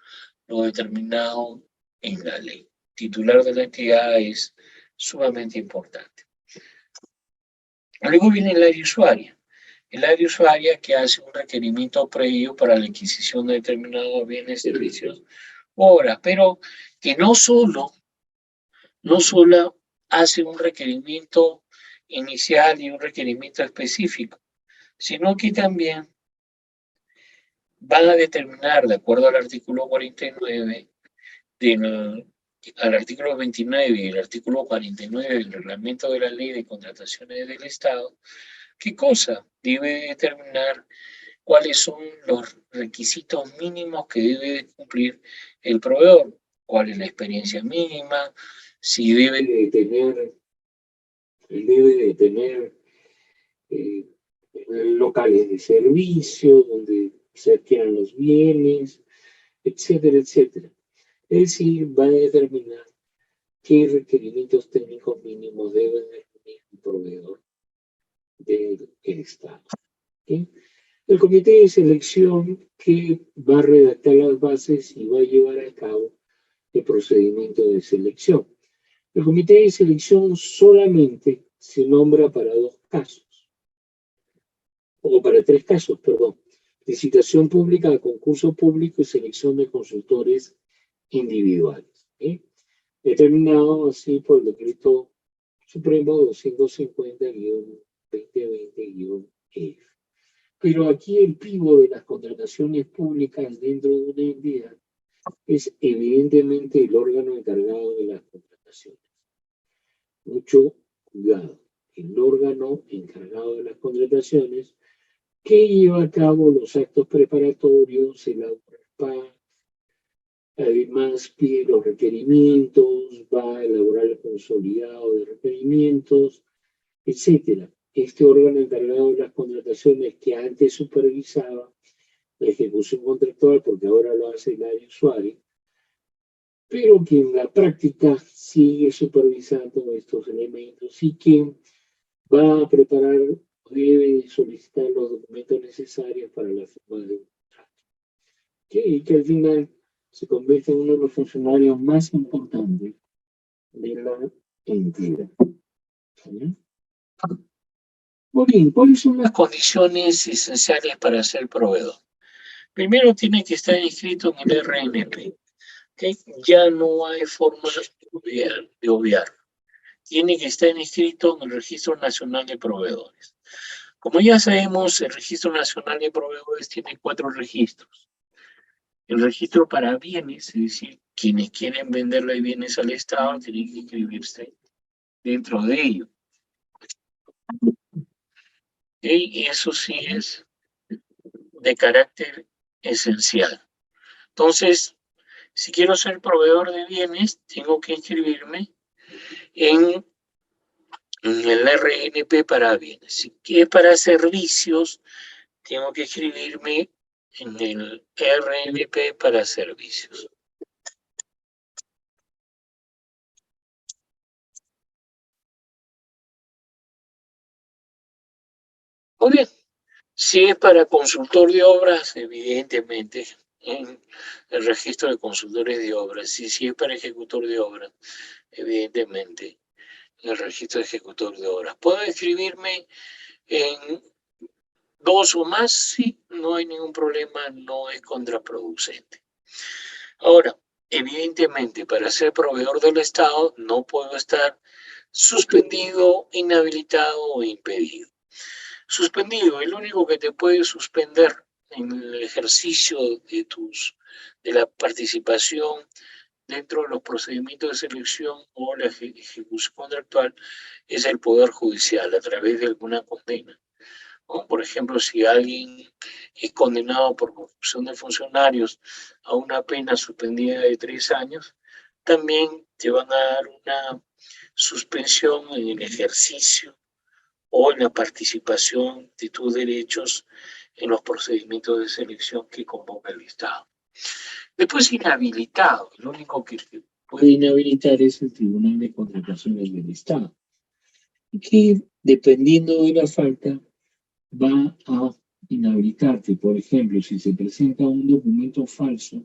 lo determinado en la ley. El titular de la entidad es sumamente importante. Luego viene el área usuaria. El área usuaria que hace un requerimiento previo para la adquisición de determinados bienes, servicios, obras, pero que no solo hace un requerimiento inicial y un requerimiento específico, sino que también van a determinar, de acuerdo al artículo 49, al artículo 29 y el artículo 49 del reglamento de la ley de contrataciones del Estado, ¿qué cosa? Debe determinar cuáles son los requisitos mínimos que debe cumplir el proveedor, cuál es la experiencia mínima, si debe de tener locales de servicio donde se adquieran los bienes, etcétera, etcétera. Es decir, va a determinar qué requerimientos técnicos mínimos debe de tener el proveedor del Estado. ¿Sí? El comité de selección que va a redactar las bases y va a llevar a cabo el procedimiento de selección. El comité de selección solamente se nombra para 2 casos, o para 3 casos, perdón. Licitación pública, concurso público y selección de consultores individuales. Determinado así por el decreto Supremo 250-2020-F. Pero aquí el pivo de las contrataciones públicas dentro de una entidad es evidentemente el órgano encargado de las contrataciones. Mucho cuidado. El órgano encargado de las contrataciones que lleva a cabo los actos preparatorios, elabora el PAC, además pide los requerimientos, va a elaborar el consolidado de requerimientos, etcétera. Este órgano encargado de las contrataciones que antes supervisaba la ejecución contractual, porque ahora lo hace el área usuario, pero que en la práctica sigue supervisando estos elementos y que va a preparar o debe solicitar los documentos necesarios para la firma de un contrato. Y que al final se convierte en uno de los funcionarios más importantes de la entidad. ¿Sí? Muy bien, ¿cuáles son las condiciones esenciales para ser proveedor? Primero tiene que estar inscrito en el RNP. ¿Okay? Ya no hay forma de obviarlo. Tiene que estar inscrito en el Registro Nacional de Proveedores. Como ya sabemos, el Registro Nacional de Proveedores tiene 4 registros. El registro para bienes, es decir, quienes quieren venderle bienes al Estado tienen que inscribirse dentro de ello. Y eso sí es de carácter esencial. Entonces, si quiero ser proveedor de bienes, tengo que inscribirme en el RNP para bienes. Si es para servicios, tengo que inscribirme en el RNP para servicios. Muy bien. Si es para consultor de obras, evidentemente, en el registro de consultores de obras. Y si es para ejecutor de obras, evidentemente, en el registro de ejecutor de obras. ¿Puedo inscribirme en 2 o más? Sí, no hay ningún problema, no es contraproducente. Ahora, evidentemente, para ser proveedor del Estado, no puedo estar suspendido, inhabilitado o impedido. Suspendido, el único que te puede suspender en el ejercicio de la participación dentro de los procedimientos de selección o la ejecución contractual es el Poder Judicial a través de alguna condena. ¿No? Por ejemplo, si alguien es condenado por corrupción de funcionarios a una pena suspendida de 3 años, también te van a dar una suspensión en el ejercicio o en la participación de tus derechos en los procedimientos de selección que convoca el Estado. Después, inhabilitado. El único que puede inhabilitar es el Tribunal de Contrataciones del Estado, que dependiendo de la falta va a inhabilitarte. Por ejemplo, si se presenta un documento falso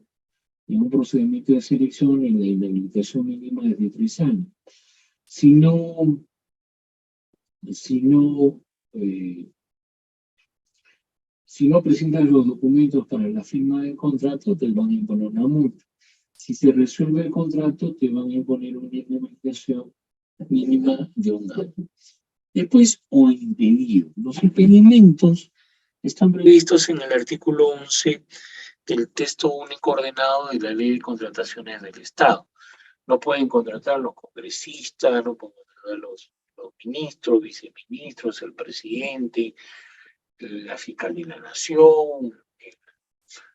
en un procedimiento de selección, en la inhabilitación mínima es de 3 años. Si no presentas los documentos para la firma del contrato, te van a imponer una multa. Si se resuelve el contrato, te van a imponer una indemnización mínima de 1 año. Después, o impedido. Los impedimentos están previstos en el artículo 11 del texto único ordenado de la Ley de Contrataciones del Estado. No pueden contratar los congresistas, no pueden contratar los ministros, viceministros, el presidente, la fiscal de la Nación, el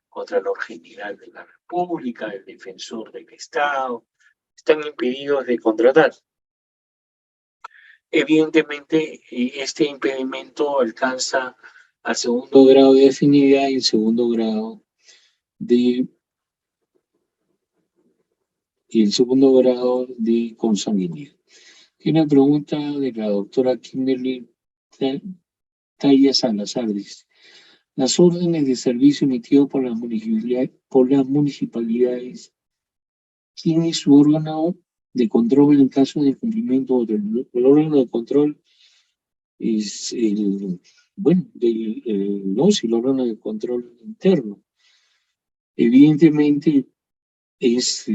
Contralor General de la República, el defensor del Estado. Están impedidos de contratar. Evidentemente, este impedimento alcanza al 2º grado de afinidad y el 2º grado de consanguinidad. Hay una pregunta de la doctora Kimberly Taya Salazar. Dice, Las órdenes de servicio emitidas por las municipalidades tienen su órgano de control en caso de incumplimiento del el órgano de control es el el órgano de control interno. Evidentemente es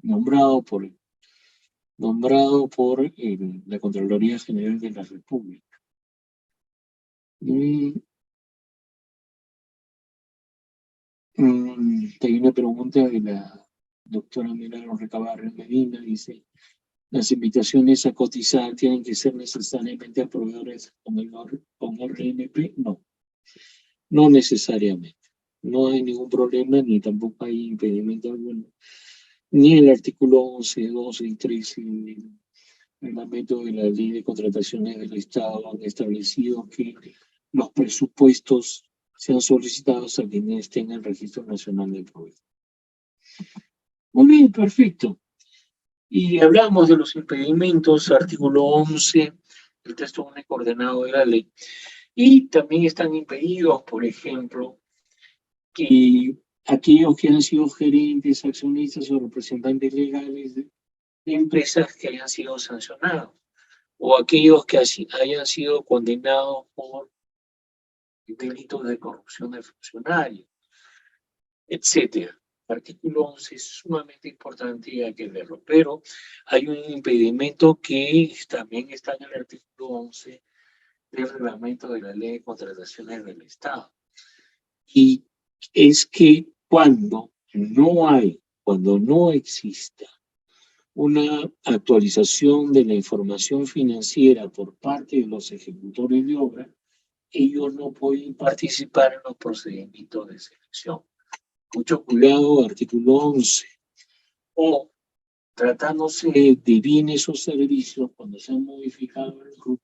nombrado por la Contraloría General de la República. Hay una pregunta de la doctora Milagros Recabarren Medina, dice, ¿las invitaciones a cotizar tienen que ser necesariamente a proveedores con RNP? No, no necesariamente. No hay ningún problema ni tampoco hay impedimento alguno. Ni el artículo 11, 12 y 13 del reglamento de la Ley de Contrataciones del Estado han establecido que los presupuestos sean solicitados a quienes tengan el Registro Nacional de Proveedores. Muy bien, perfecto. Y hablamos de los impedimentos, artículo 11, el texto único ordenado de la ley. Y también están impedidos, por ejemplo, que aquellos que han sido gerentes, accionistas o representantes legales de empresas que hayan sido sancionados, o aquellos que hayan sido condenados por delitos de corrupción de funcionarios, etcétera. Artículo 11 es sumamente importante y hay que verlo, pero hay un impedimento que también está en el artículo 11 del reglamento de la Ley de Contrataciones del Estado. Y es que cuando no exista una actualización de la información financiera por parte de los ejecutores de obra, ellos no pueden participar en los procedimientos de selección. Mucho cuidado, artículo 11. O tratándose de bienes o servicios, cuando se ha modificado el grupo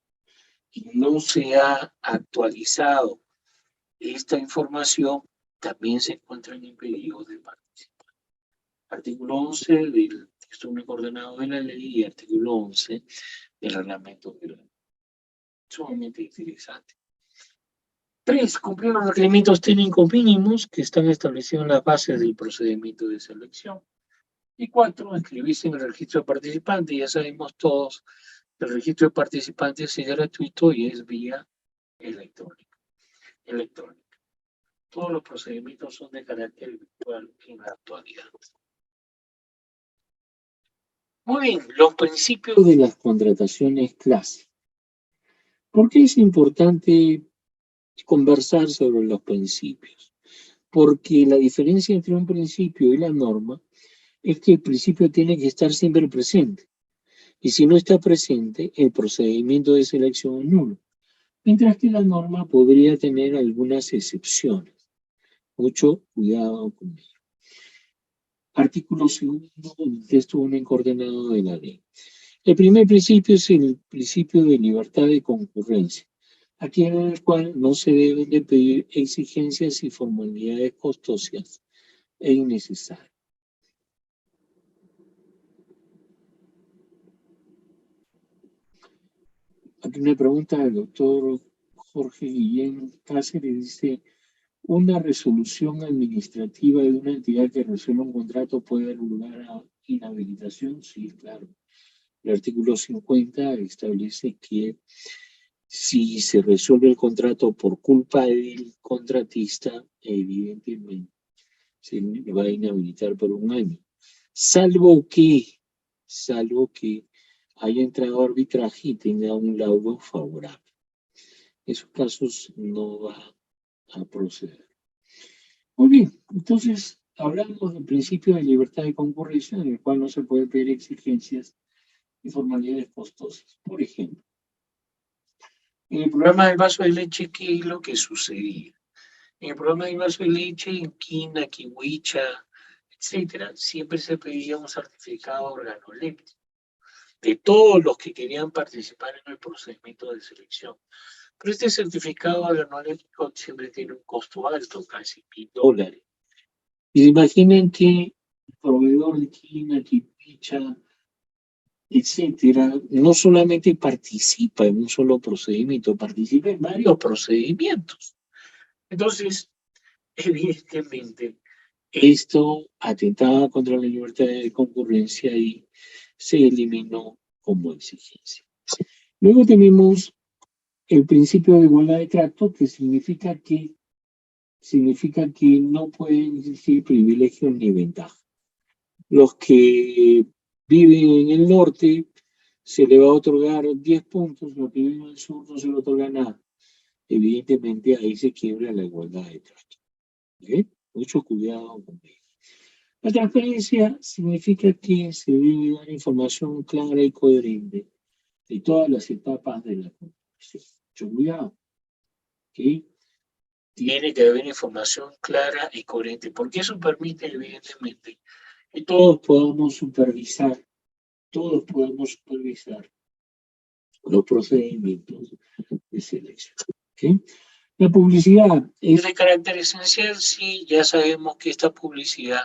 y no se ha actualizado esta información, también se encuentran impedidos de participar. Artículo 11 del texto único ordenado de la ley y artículo 11 del reglamento de la ley. Sumamente interesante. 3. Cumplir los requerimientos técnicos mínimos que están establecidos en las bases del procedimiento de selección. Y 4. Inscribirse en el registro de participantes. Ya sabemos todos que el registro de participantes es gratuito y es vía electrónica. Todos los procedimientos son de carácter virtual en la actualidad. Muy bien, los principios de las contrataciones clásicas. ¿Por qué es importante conversar sobre los principios? Porque la diferencia entre un principio y la norma es que el principio tiene que estar siempre presente. Y si no está presente, el procedimiento de selección es nulo. Mientras que la norma podría tener algunas excepciones. Mucho cuidado con ello. Artículo 2 del texto único ordenado de la ley. El primer principio es el principio de libertad de concurrencia, aquí en el cual no se deben de pedir exigencias y formalidades costosas e innecesarias. Aquí una pregunta del doctor Jorge Guillén Cáceres, dice, ¿una resolución administrativa de una entidad que resuelva un contrato puede dar lugar a inhabilitación? Sí, claro. El artículo 50 establece que si se resuelve el contrato por culpa del contratista, evidentemente se va a inhabilitar por 1 año. Salvo que haya entrado a arbitraje y tenga un laudo favorable. En esos casos no va a proceder. Muy bien, entonces hablamos del principio de libertad de concurrencia, en el cual no se puede pedir exigencias y formalidades costosas. Por ejemplo, en el programa del vaso de leche, ¿qué es lo que sucedía? En el programa del vaso de leche, en Quina, Kiwicha, etcétera, siempre se pedía un certificado organoléptico de todos los que querían participar en el procedimiento de selección. Pero este certificado organoléptico siempre tiene un costo alto, casi $1,000. Y imaginen que el proveedor de Quina, Kiwicha, etcétera, no solamente participa en un solo procedimiento, participa en varios procedimientos. Entonces, evidentemente, esto atentaba contra la libertad de concurrencia y se eliminó como exigencia. Luego tenemos el principio de igualdad de trato, que significa que no pueden existir privilegios ni ventajas. Los que viven en el norte se le va a otorgar 10 puntos, los que viven en el sur no se le otorga nada. Evidentemente ahí se quiebra la igualdad de trato. ¿Okay? Mucho cuidado con ello. La transparencia significa que se debe dar información clara y coherente de todas las etapas de la construcción. Mucho cuidado. ¿Okay? Tiene que haber información clara y coherente, porque eso permite, evidentemente, que todos podamos supervisar los procedimientos de selección. ¿Okay? La publicidad es de carácter esencial, sí, ya sabemos que esta publicidad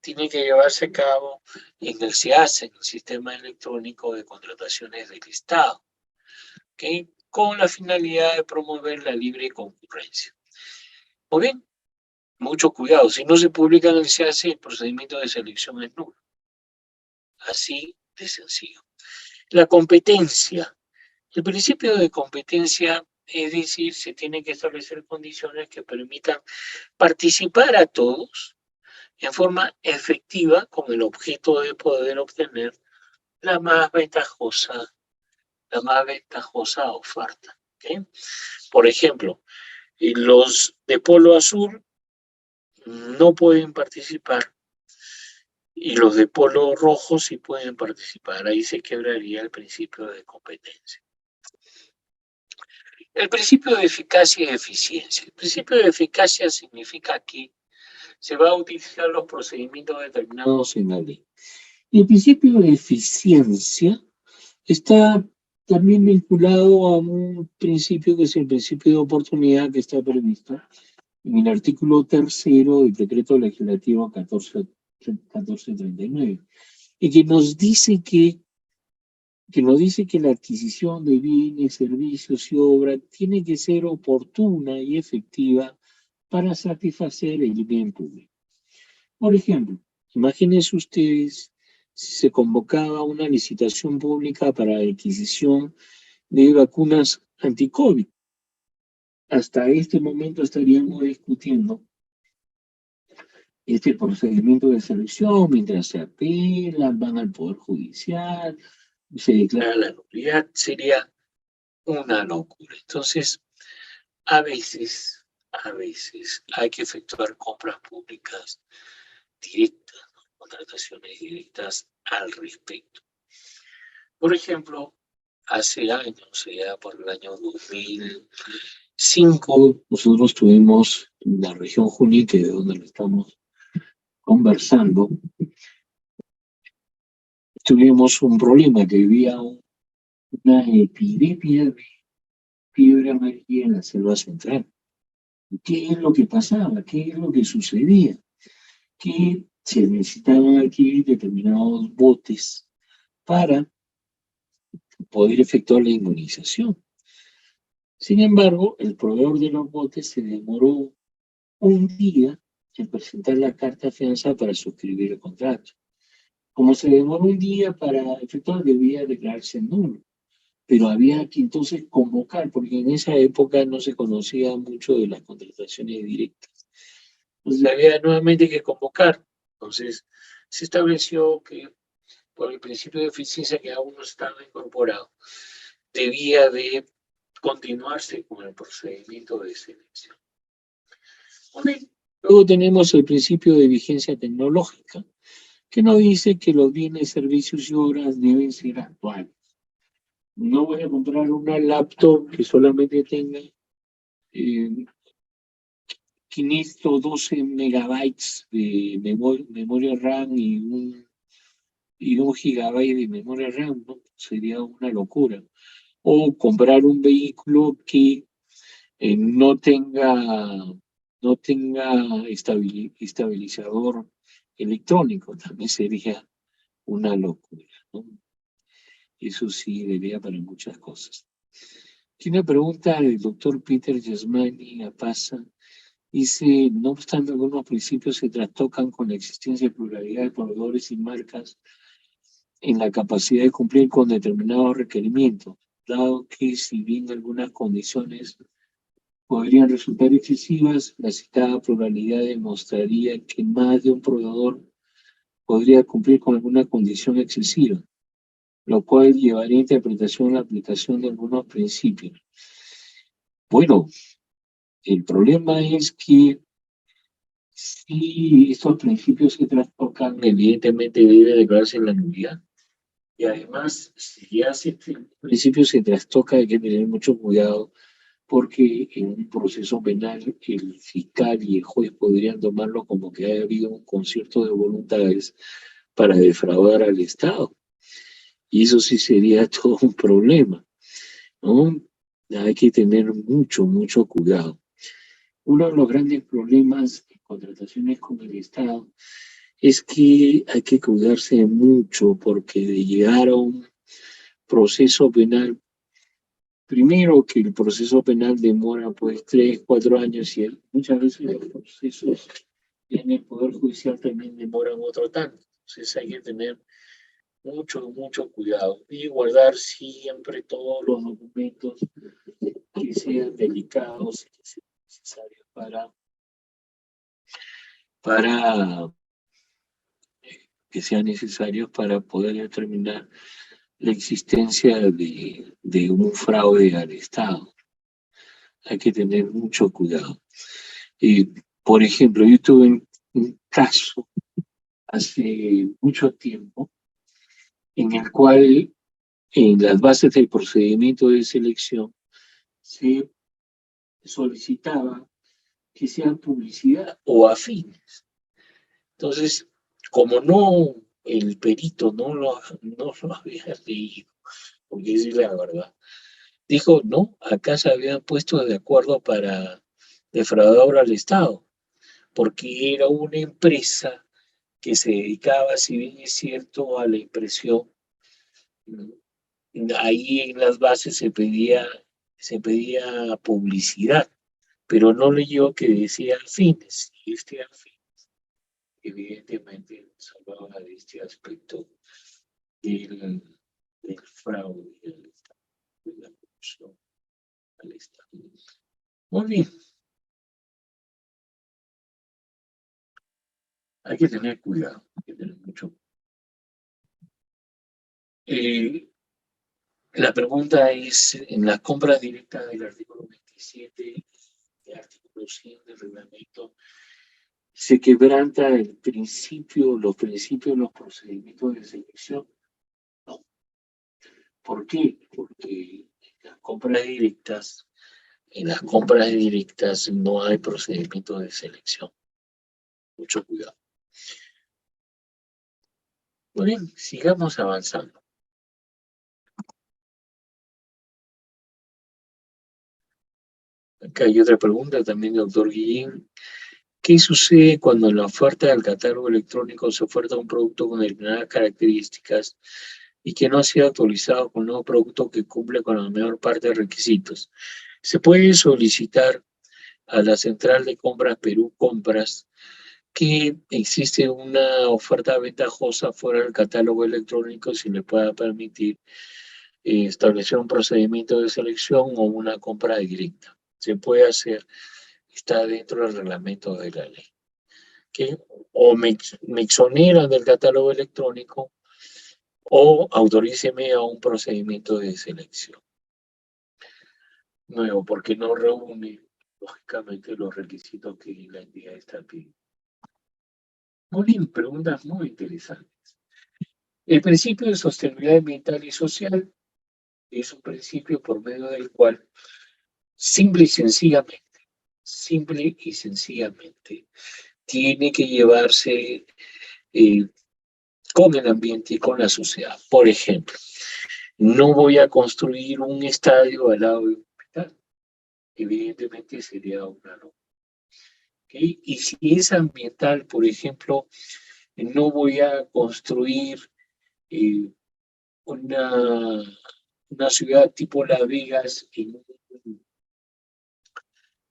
tiene que llevarse a cabo en el SIAS, en el Sistema Electrónico de Contrataciones del Estado, ¿okay? Con la finalidad de promover la libre concurrencia. Muy bien, mucho cuidado, si no se publica en el SIAS, el procedimiento de selección es nulo. Así de sencillo. La competencia. El principio de competencia, es decir, se tienen que establecer condiciones que permitan participar a todos en forma efectiva con el objeto de poder obtener la más ventajosa oferta. ¿Okay? Por ejemplo, los de polo azul no pueden participar y los de polo rojo sí pueden participar. Ahí se quebraría el principio de competencia. El principio de eficacia y eficiencia. El principio de eficacia significa que se van a utilizar los procedimientos determinados en la ley. Y el principio de eficiencia está también vinculado a un principio que es el principio de oportunidad que está previsto en el artículo 3º del decreto legislativo 1439 y que nos dice que la adquisición de bienes, servicios y obras tiene que ser oportuna y efectiva para satisfacer el bien público. Por ejemplo, imagínense ustedes si se convocaba una licitación pública para la adquisición de vacunas anti-COVID. Hasta este momento estaríamos discutiendo este procedimiento de selección mientras se apelan, van al Poder Judicial, se declara la nulidad, sería una locura. Entonces, a veces hay que efectuar compras públicas directas, ¿no? Contrataciones directas al respecto. Por ejemplo, hace años, ya por el año 2005, nosotros tuvimos en la región Junín, que de donde lo estamos conversando, tuvimos un problema, que había una epidemia de fiebre amarilla en la selva central. ¿Qué es lo que pasaba? ¿Qué es lo que sucedía? Que se necesitaban aquí determinados botes para poder efectuar la inmunización. Sin embargo, el proveedor de los botes se demoró un día en presentar la carta de fianza para suscribir el contrato. Como se demoró un día para efectuar, debía declararse nulo. Pero había que entonces convocar, porque en esa época no se conocía mucho de las contrataciones directas. Entonces había nuevamente que convocar. Entonces se estableció que por el principio de eficiencia que aún no estaba incorporado, debía de continuarse con el procedimiento de selección. Okay. Luego tenemos el principio de vigencia tecnológica, que nos dice que los bienes, servicios y obras deben ser actuales. No voy a comprar una laptop que solamente tenga 512 megabytes de memoria RAM y un gigabyte de memoria RAM, ¿no? Sería una locura. O comprar un vehículo que no tenga estabilizador electrónico, también sería una locura, ¿no? Eso sí, debería para muchas cosas. Tiene una pregunta del doctor Peter Yasmani Apasa. Dice, no obstante, algunos principios se trastocan con la existencia de pluralidad de proveedores y marcas en la capacidad de cumplir con determinados requerimientos, dado que si bien algunas condiciones podrían resultar excesivas, la citada pluralidad demostraría que más de un proveedor podría cumplir con alguna condición excesiva, lo cual llevaría a interpretación la aplicación de algunos principios. Bueno, el problema es que si estos principios se trastocan, evidentemente debe declararse la nulidad. Y además, si ya ese principio se trastoca, hay que tener mucho cuidado porque en un proceso penal el fiscal y el juez podrían tomarlo como que haya habido un concierto de voluntades para defraudar al Estado. Y eso sí sería todo un problema, ¿no? Hay que tener mucho, mucho cuidado. Uno de los grandes problemas en contrataciones con el Estado es que hay que cuidarse mucho porque de llegar a un proceso penal, primero que el proceso penal demora pues 3, 4 años y muchas veces los procesos en el Poder Judicial también demoran otro tanto. Entonces hay que tener mucho, mucho cuidado y guardar siempre todos los documentos que sean delicados y que sean necesarios para que sean necesarios para poder determinar la existencia de un fraude al Estado. Hay que tener mucho cuidado. Por ejemplo, yo tuve un caso hace mucho tiempo en el cual en las bases del procedimiento de selección se solicitaba que sean publicidad o afines. Entonces, como no, el perito no lo había leído, porque esa es la verdad, dijo, no, acá se habían puesto de acuerdo para defraudar al Estado, porque era una empresa que se dedicaba, si bien es cierto, a la impresión. Ahí en las bases se pedía publicidad, pero no leyó que decía fines, y este fin evidentemente nos hablaba de este aspecto del, del fraude, de la corrupción al Estado. Muy bien, hay que tener cuidado, hay que tener mucho. La pregunta es, en las compras directas del artículo 27 y artículo 100 del reglamento, ¿se quebranta el principio, los principios, los procedimientos de selección? No. ¿Por qué? Porque en las compras directas no hay procedimiento de selección. Mucho cuidado. Muy bien, sigamos avanzando. Acá hay otra pregunta también del doctor Guillén. ¿Qué sucede cuando en la oferta del catálogo electrónico se oferta un producto con determinadas características y que no ha sido actualizado con un nuevo producto que cumple con la mayor parte de requisitos? Se puede solicitar a la central de compras Perú Compras que existe una oferta ventajosa fuera del catálogo electrónico si le pueda permitir establecer un procedimiento de selección o una compra directa. Se puede hacer, está dentro del reglamento de la ley. Que o me exoneran del catálogo electrónico o autoríceme a un procedimiento de selección. Nuevo, porque no reúne, lógicamente, los requisitos que la entidad está pidiendo. Muy bien, preguntas muy interesantes. El principio de sostenibilidad ambiental y social es un principio por medio del cual simple y sencillamente, tiene que llevarse con el ambiente y con la sociedad. Por ejemplo, no voy a construir un estadio al lado de un hospital. Evidentemente sería una locura. ¿Okay? Y si es ambiental, por ejemplo, no voy a construir eh, una ciudad tipo Las Vegas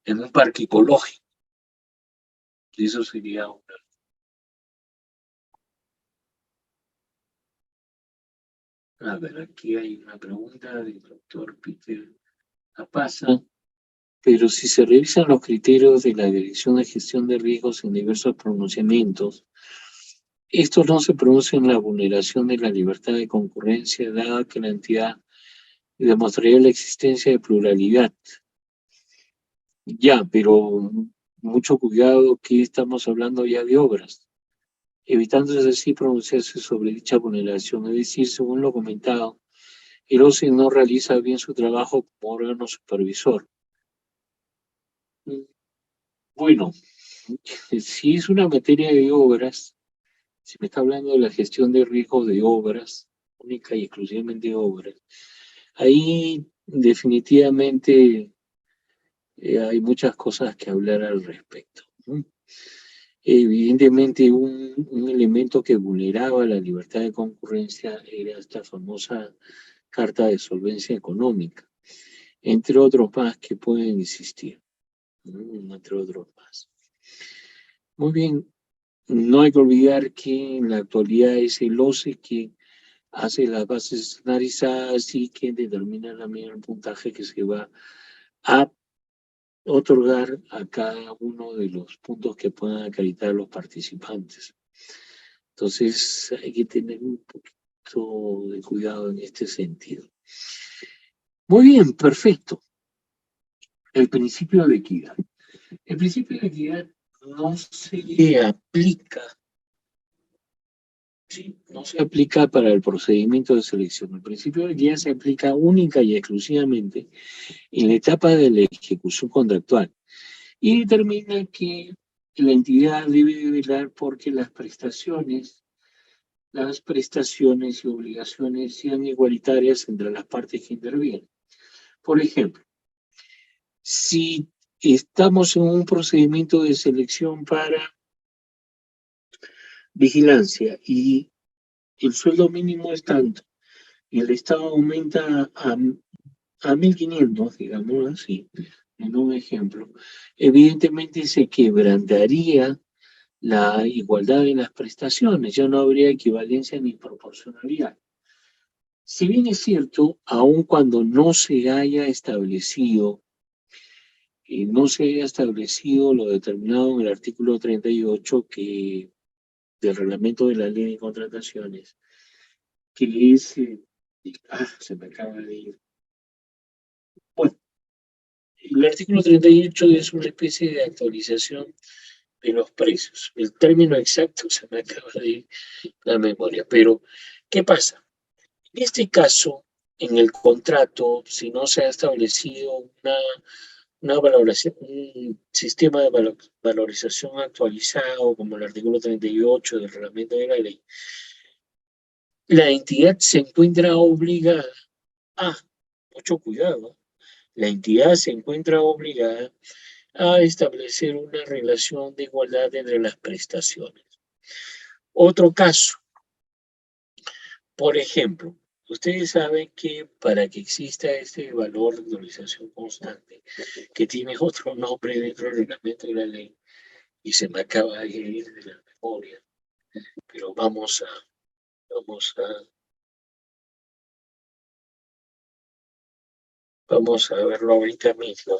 en un parque ecológico. Eso sería una. A ver, aquí hay una pregunta del doctor Peter Apaza. Pero si se revisan los criterios de la Dirección de Gestión de Riesgos en diversos pronunciamientos, estos no se producen en la vulneración de la libertad de concurrencia, dada que la entidad demostraría la existencia de pluralidad. Ya, pero mucho cuidado que estamos hablando ya de obras, evitándose así pronunciarse sobre dicha vulneración. Es decir, según lo comentado, el OCE no realiza bien su trabajo como órgano supervisor. Bueno, si es una materia de obras, si me está hablando de la gestión de riesgos de obras, única y exclusivamente de obras, ahí definitivamente hay muchas cosas que hablar al respecto, ¿no? Evidentemente un elemento que vulneraba la libertad de concurrencia era esta famosa carta de solvencia económica, entre otros más que pueden existir, ¿no? Entre otros más. Muy bien, no hay que olvidar que en la actualidad es el OCE que hace las bases estandarizadas y que determina también el puntaje que se va a otorgar a cada uno de los puntos que puedan acreditar los participantes. Entonces hay que tener un poquito de cuidado en este sentido. Muy bien, perfecto. El principio de equidad. El principio de equidad no se aplica, ¿sí? No se aplica para el procedimiento de selección. El principio de equidad se aplica única y exclusivamente en la etapa de la ejecución contractual y determina que la entidad debe velar porque las prestaciones y obligaciones sean igualitarias entre las partes que intervienen. Por ejemplo, si estamos en un procedimiento de selección para vigilancia y el sueldo mínimo es tanto y el Estado aumenta a 1.500, digamos así, en un ejemplo, evidentemente se quebrantaría la igualdad de las prestaciones, ya no habría equivalencia ni proporcionalidad. Si bien es cierto, aun cuando no se haya establecido lo determinado en el artículo 38 del reglamento de la ley de contrataciones, que es, se me acaba de ir. Bueno, el artículo 38 es una especie de actualización de los precios. El término exacto se me acaba de ir la memoria, pero ¿qué pasa? En este caso, en el contrato, si no se ha establecido una valoración, un sistema de valorización actualizado, como el artículo 38 del reglamento de la ley, la entidad se encuentra obligada mucho cuidado, la entidad se encuentra obligada a establecer una relación de igualdad entre las prestaciones. Otro caso, por ejemplo, ustedes saben que para que exista este valor de actualización constante, que tiene otro nombre dentro del reglamento de la ley, y se me acaba de ir de la memoria, pero vamos a verlo ahorita mismo,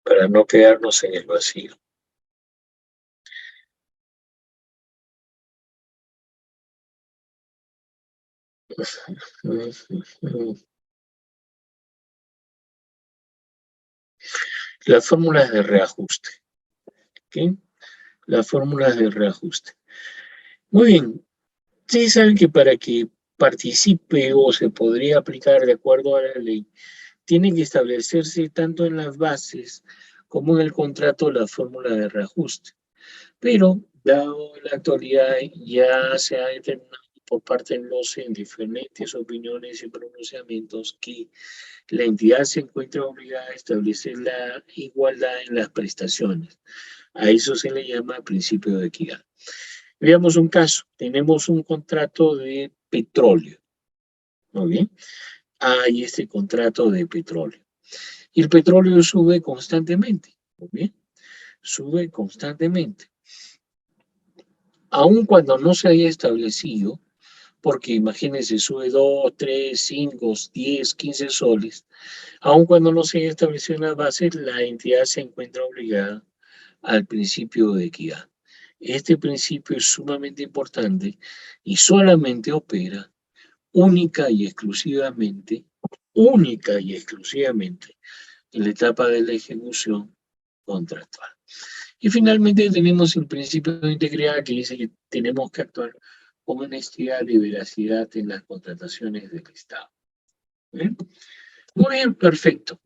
para no quedarnos en el vacío. Las fórmulas de reajuste. ¿Okay? Las fórmulas de reajuste. Muy bien. Ustedes saben que para que participe o se podría aplicar de acuerdo a la ley, tiene que establecerse tanto en las bases como en el contrato la fórmula de reajuste. Pero, dado la actualidad, ya se ha determinado por parte del OCE en diferentes opiniones y pronunciamientos que la entidad se encuentra obligada a establecer la igualdad en las prestaciones. A eso se le llama principio de equidad. Veamos un caso. Tenemos un contrato de petróleo. Muy bien. Hay este contrato de petróleo. Y el petróleo sube constantemente. Muy bien. sube constantemente. Aun cuando no se haya establecido, porque imagínense, sube 2, 3, 5, 10, 15 soles, aun cuando no se haya establecido en las bases, la entidad se encuentra obligada al principio de equidad. Este principio es sumamente importante y solamente opera única y exclusivamente en la etapa de la ejecución contractual. Y finalmente tenemos el principio de integridad que dice que tenemos que actuar con honestidad y veracidad en las contrataciones del Estado. ¿Bien? Muy bien, perfecto.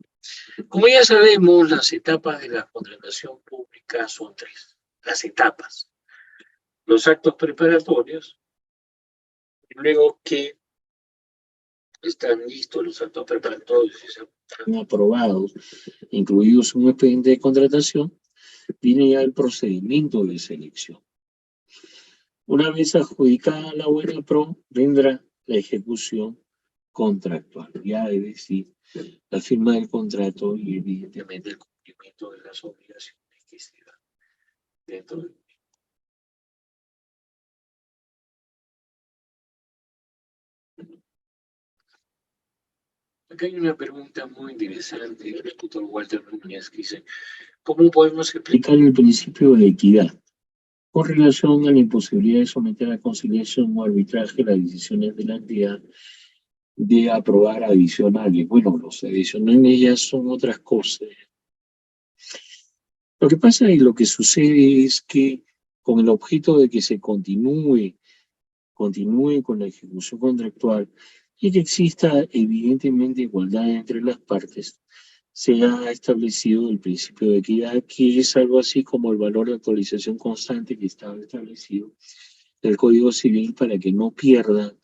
Como ya sabemos, las etapas de la contratación pública son 3. Las etapas. Los actos preparatorios, luego que están listos los actos preparatorios y están aprobados, incluidos un expediente de contratación, viene ya el procedimiento de selección. Una vez adjudicada la buena pro, vendrá la ejecución contractual, ya es decir, la firma del contrato y evidentemente el cumplimiento de las obligaciones que se dan dentro del. Acá hay una pregunta muy interesante del doctor Walter Núñez que dice, ¿cómo podemos explicar el principio de equidad con relación a la imposibilidad de someter a conciliación o arbitraje las decisiones de la entidad de aprobar adicionales? Bueno, los adicionales ya son otras cosas. Lo que pasa y lo que sucede es que con el objeto de que se continúe con la ejecución contractual y que exista evidentemente igualdad entre las partes, se ha establecido el principio de equidad, que es algo así como el valor de actualización constante que estaba establecido en el Código Civil para que no pierda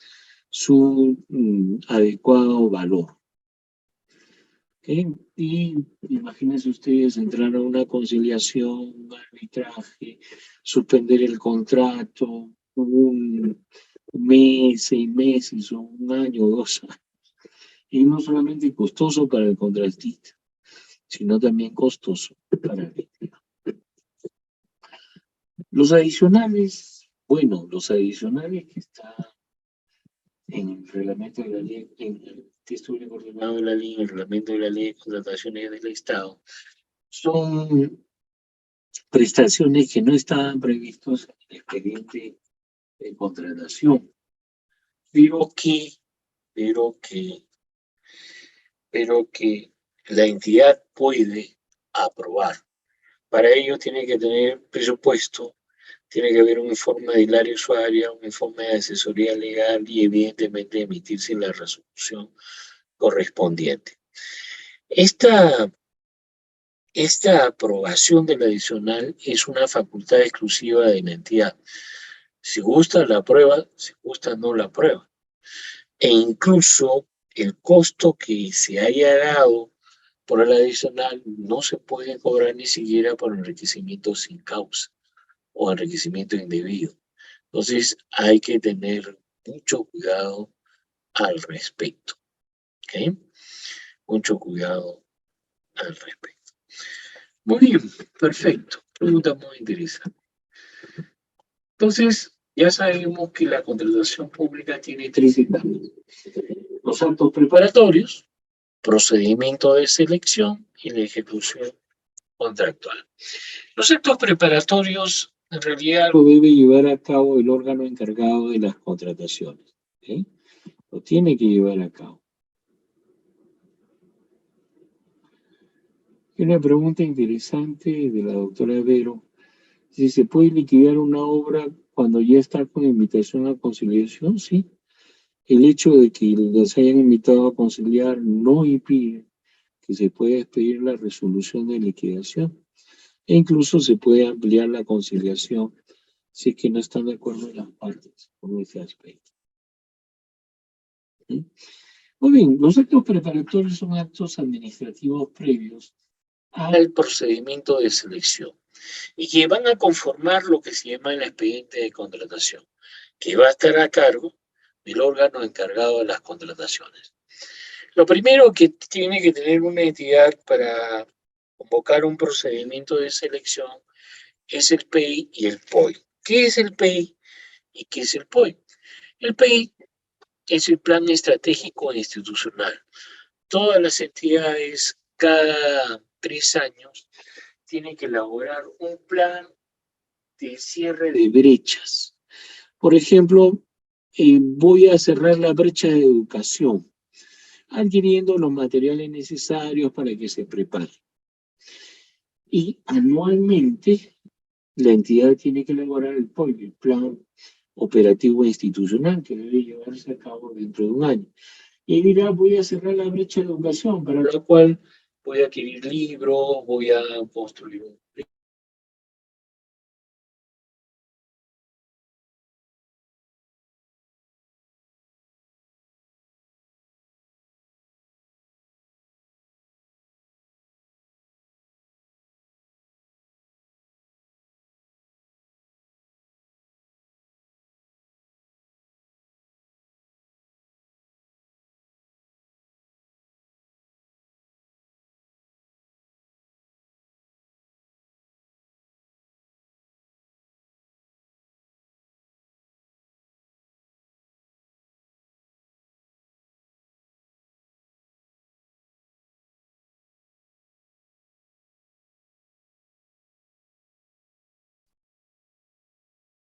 su adecuado valor. ¿Okay? Y imagínense ustedes entrar a una conciliación, un arbitraje, suspender el contrato, un mes, 6 meses, o un año, 2 años. Y no solamente costoso para el contratista, sino también costoso para el entidad. Los adicionales, bueno, los adicionales que están en el reglamento de la ley, en el texto único ordenado de la ley, en el reglamento de la ley de contrataciones del Estado, son prestaciones que no estaban previstos en el expediente de contratación, pero que la entidad puede aprobar. Para ello tiene que tener presupuesto, tiene que haber un informe de Hilario Usuaria, un informe de asesoría legal y evidentemente emitirse la resolución correspondiente. Esta aprobación del adicional es una facultad exclusiva de la entidad. Si gusta la aprueba, si gusta no la aprueba. E incluso el costo que se haya dado por el adicional no se puede cobrar ni siquiera por enriquecimiento sin causa o enriquecimiento indebido. Entonces hay que tener mucho cuidado al respecto. ¿Okay? Mucho cuidado al respecto. Muy bien, perfecto. Pregunta muy interesante. Entonces, ya sabemos que la contratación pública tiene 3 etapas. Los actos preparatorios, procedimiento de selección y la ejecución contractual. Los actos preparatorios en realidad lo debe llevar a cabo el órgano encargado de las contrataciones. ¿Okay? Lo tiene que llevar a cabo. Hay una pregunta interesante de la doctora Vero. Si se puede liquidar una obra cuando ya está con invitación a conciliación, sí. El hecho de que les hayan invitado a conciliar no impide que se pueda expedir la resolución de liquidación. E incluso se puede ampliar la conciliación si es que no están de acuerdo las partes con ese aspecto. ¿Sí? Muy bien, los actos preparatorios son actos administrativos previos al procedimiento de selección y que van a conformar lo que se llama el expediente de contratación, que va a estar a cargo del órgano encargado de las contrataciones. Lo primero que tiene que tener una entidad para convocar un procedimiento de selección es el PEI y el POI. ¿Qué es el PEI y qué es el POI? El PEI es el Plan Estratégico Institucional. Todas las entidades cada 3 años tienen que elaborar un plan de cierre de brechas. Por ejemplo, voy a cerrar la brecha de educación, adquiriendo los materiales necesarios para que se prepare. Y anualmente la entidad tiene que elaborar el POI, el Plan Operativo Institucional, que debe llevarse a cabo dentro de un año. Y dirá, voy a cerrar la brecha de educación, para la cual voy a adquirir libros, voy a construir un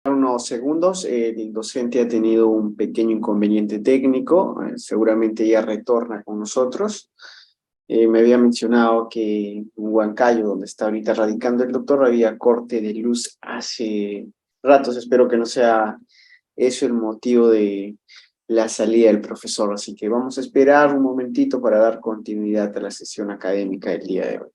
Unos segundos, el docente ha tenido un pequeño inconveniente técnico, seguramente ya retorna con nosotros. Me había mencionado que en Huancayo, donde está ahorita radicando el doctor, había corte de luz hace ratos. Espero que no sea eso el motivo de la salida del profesor, así que vamos a esperar un momentito para dar continuidad a la sesión académica del día de hoy.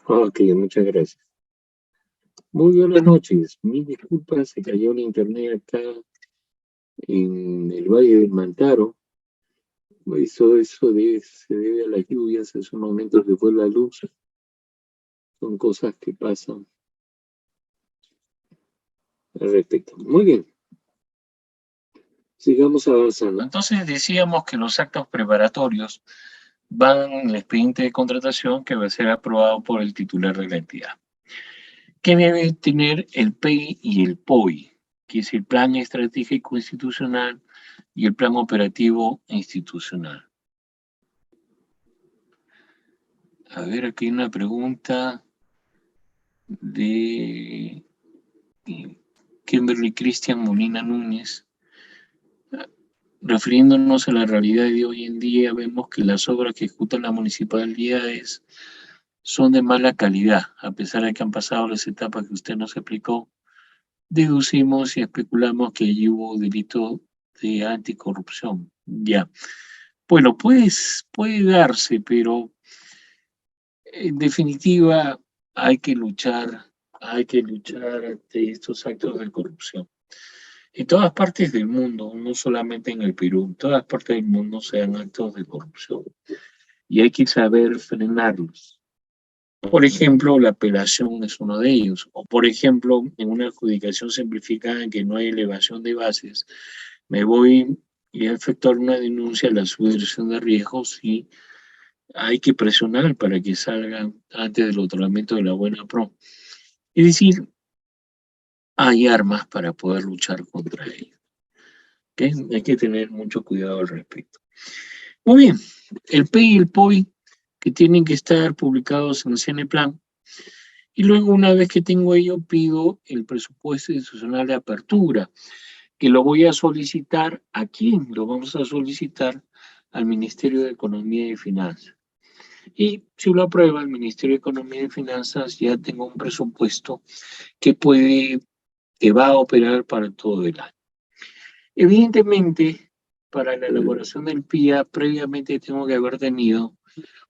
Ok, muchas gracias. Muy buenas noches. Mis disculpas, se cayó la internet acá en el Valle del Mantaro. Se debe a las lluvias, hace un momento se fue la luz. Son cosas que pasan al respecto. Muy bien. Sigamos avanzando. Entonces decíamos que los actos preparatorios van en el expediente de contratación que va a ser aprobado por el titular de la entidad. ¿Qué debe tener el PEI y el POI? Que es el Plan Estratégico Institucional y el Plan Operativo Institucional. A ver, aquí hay una pregunta de Kimberly Cristian Molina Núñez. Refiriéndonos a la realidad de hoy en día, vemos que las obras que ejecutan las municipalidades son de mala calidad, a pesar de que han pasado las etapas que usted nos explicó. Deducimos y especulamos que allí hubo delito de anticorrupción. Ya. Bueno, puede darse, pero en definitiva hay que luchar ante estos actos de corrupción. En todas partes del mundo, no solamente en el Perú, en todas partes del mundo se dan actos de corrupción y hay que saber frenarlos. Por ejemplo, la apelación es uno de ellos. O por ejemplo, en una adjudicación simplificada en que no hay elevación de bases, me voy y a efectuar una denuncia a la subdirección de riesgos y hay que presionar para que salgan antes del otorgamiento de la buena pro. Es decir, hay armas para poder luchar contra ellos. ¿Okay? Hay que tener mucho cuidado al respecto. Muy bien, el PEI y el POI que tienen que estar publicados en el CNPLAN. Y luego, una vez que tengo ello, pido el presupuesto institucional de apertura, que lo voy a solicitar. ¿A quién? Lo vamos a solicitar al Ministerio de Economía y Finanzas. Y si lo aprueba el Ministerio de Economía y Finanzas, ya tengo un presupuesto que va a operar para todo el año. Evidentemente, para la elaboración del PIA, previamente tengo que haber tenido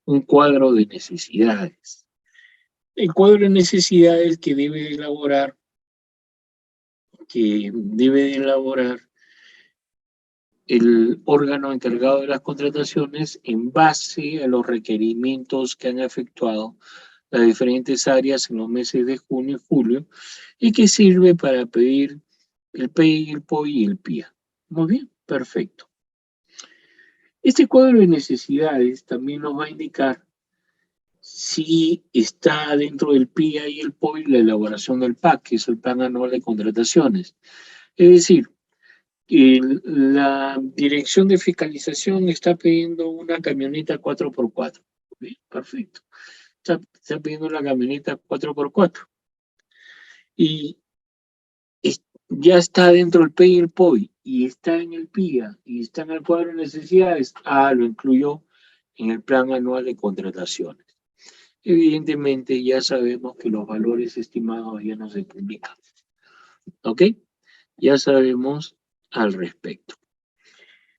un cuadro de necesidades. El cuadro de necesidades que debe elaborar el órgano encargado de las contrataciones en base a los requerimientos que han efectuado las diferentes áreas en los meses de junio y julio y que sirve para pedir el PEI, el POI y el PIA. Muy bien, perfecto. Este cuadro de necesidades también nos va a indicar si está dentro del PIA y el POI la elaboración del PAC, que es el Plan Anual de Contrataciones. Es decir, la Dirección de Fiscalización está pidiendo una camioneta 4x4. ¿Sí? Perfecto. Está pidiendo la camioneta 4x4. Y ya está dentro del PEI y el POI, y está en el PIA, y está en el cuadro de necesidades. Lo incluyó en el Plan Anual de Contrataciones. Evidentemente ya sabemos que los valores estimados ya no se publican. ¿Ok? Ya sabemos al respecto.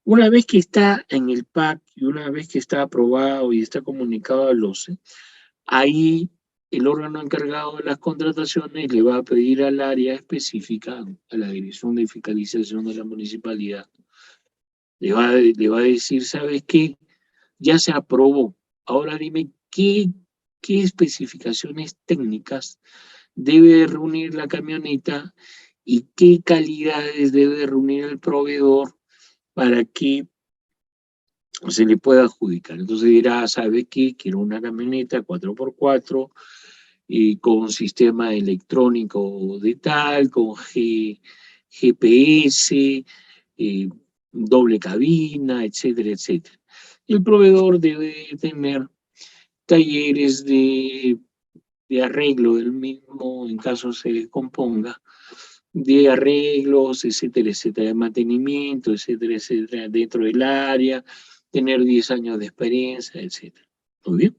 Una vez que está en el PAC y una vez que está aprobado y está comunicado al OCE, ahí el órgano encargado de las contrataciones le va a pedir al área específica, a la Dirección de Fiscalización de la Municipalidad, le va a decir, ¿sabes qué? Ya se aprobó. Ahora dime qué especificaciones técnicas debe reunir la camioneta y qué calidades debe reunir el proveedor para que se le pueda adjudicar. Entonces dirá, ¿sabe qué? Quiero una camioneta 4x4 y con sistema electrónico de tal, con GPS, doble cabina, etcétera, etcétera. El proveedor debe tener talleres de arreglo del mismo, en caso se descomponga, de arreglos, etcétera, etcétera, de mantenimiento, etcétera, etcétera, dentro del área, tener 10 años de experiencia, etcétera. Muy bien.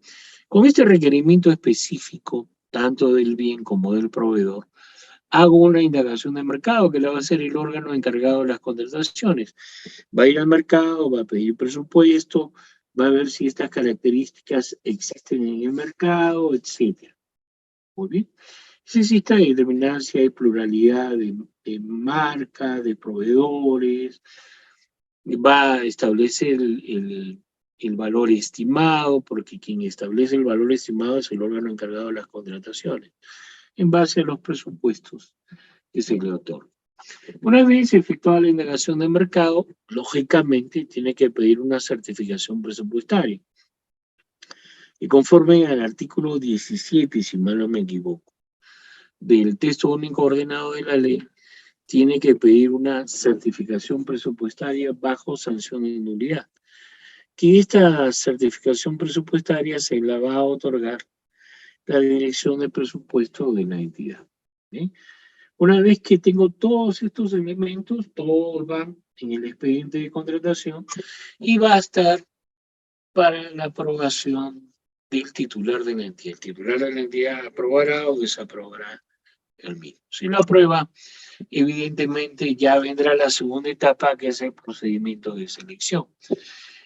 Con este requerimiento específico, tanto del bien como del proveedor, hago una indagación de mercado que la va a hacer el órgano encargado de las contrataciones. Va a ir al mercado, va a pedir presupuesto, va a ver si estas características existen en el mercado, etcétera. Muy bien. Se necesita determinar si hay pluralidad de marcas, de proveedores, va a establecer el valor estimado, porque quien establece el valor estimado es el órgano encargado de las contrataciones, en base a los presupuestos que se le otorgan. Una vez efectuada la indagación de mercado, lógicamente tiene que pedir una certificación presupuestaria. Y conforme al artículo 17, si mal no me equivoco, del texto único ordenado de la ley, tiene que pedir una certificación presupuestaria bajo sanción de nulidad. Que esta certificación presupuestaria se la va a otorgar la Dirección de Presupuesto de la entidad. ¿Sí? Una vez que tengo todos estos elementos, todos van en el expediente de contratación y va a estar para la aprobación del titular de la entidad. El titular de la entidad aprobará o desaprobará el mismo. Si lo aprueba, evidentemente ya vendrá la segunda etapa, que es el procedimiento de selección.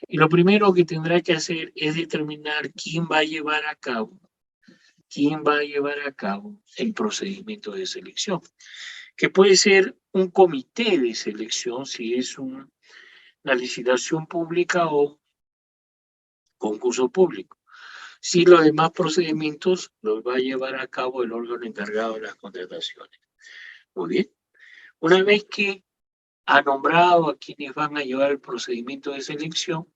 Y lo primero que tendrá que hacer es determinar quién va a llevar a cabo el procedimiento de selección, que puede ser un comité de selección si es una licitación pública o concurso público. Si los demás procedimientos los va a llevar a cabo el órgano encargado de las contrataciones. Muy bien. Una vez que ha nombrado a quienes van a llevar el procedimiento de selección,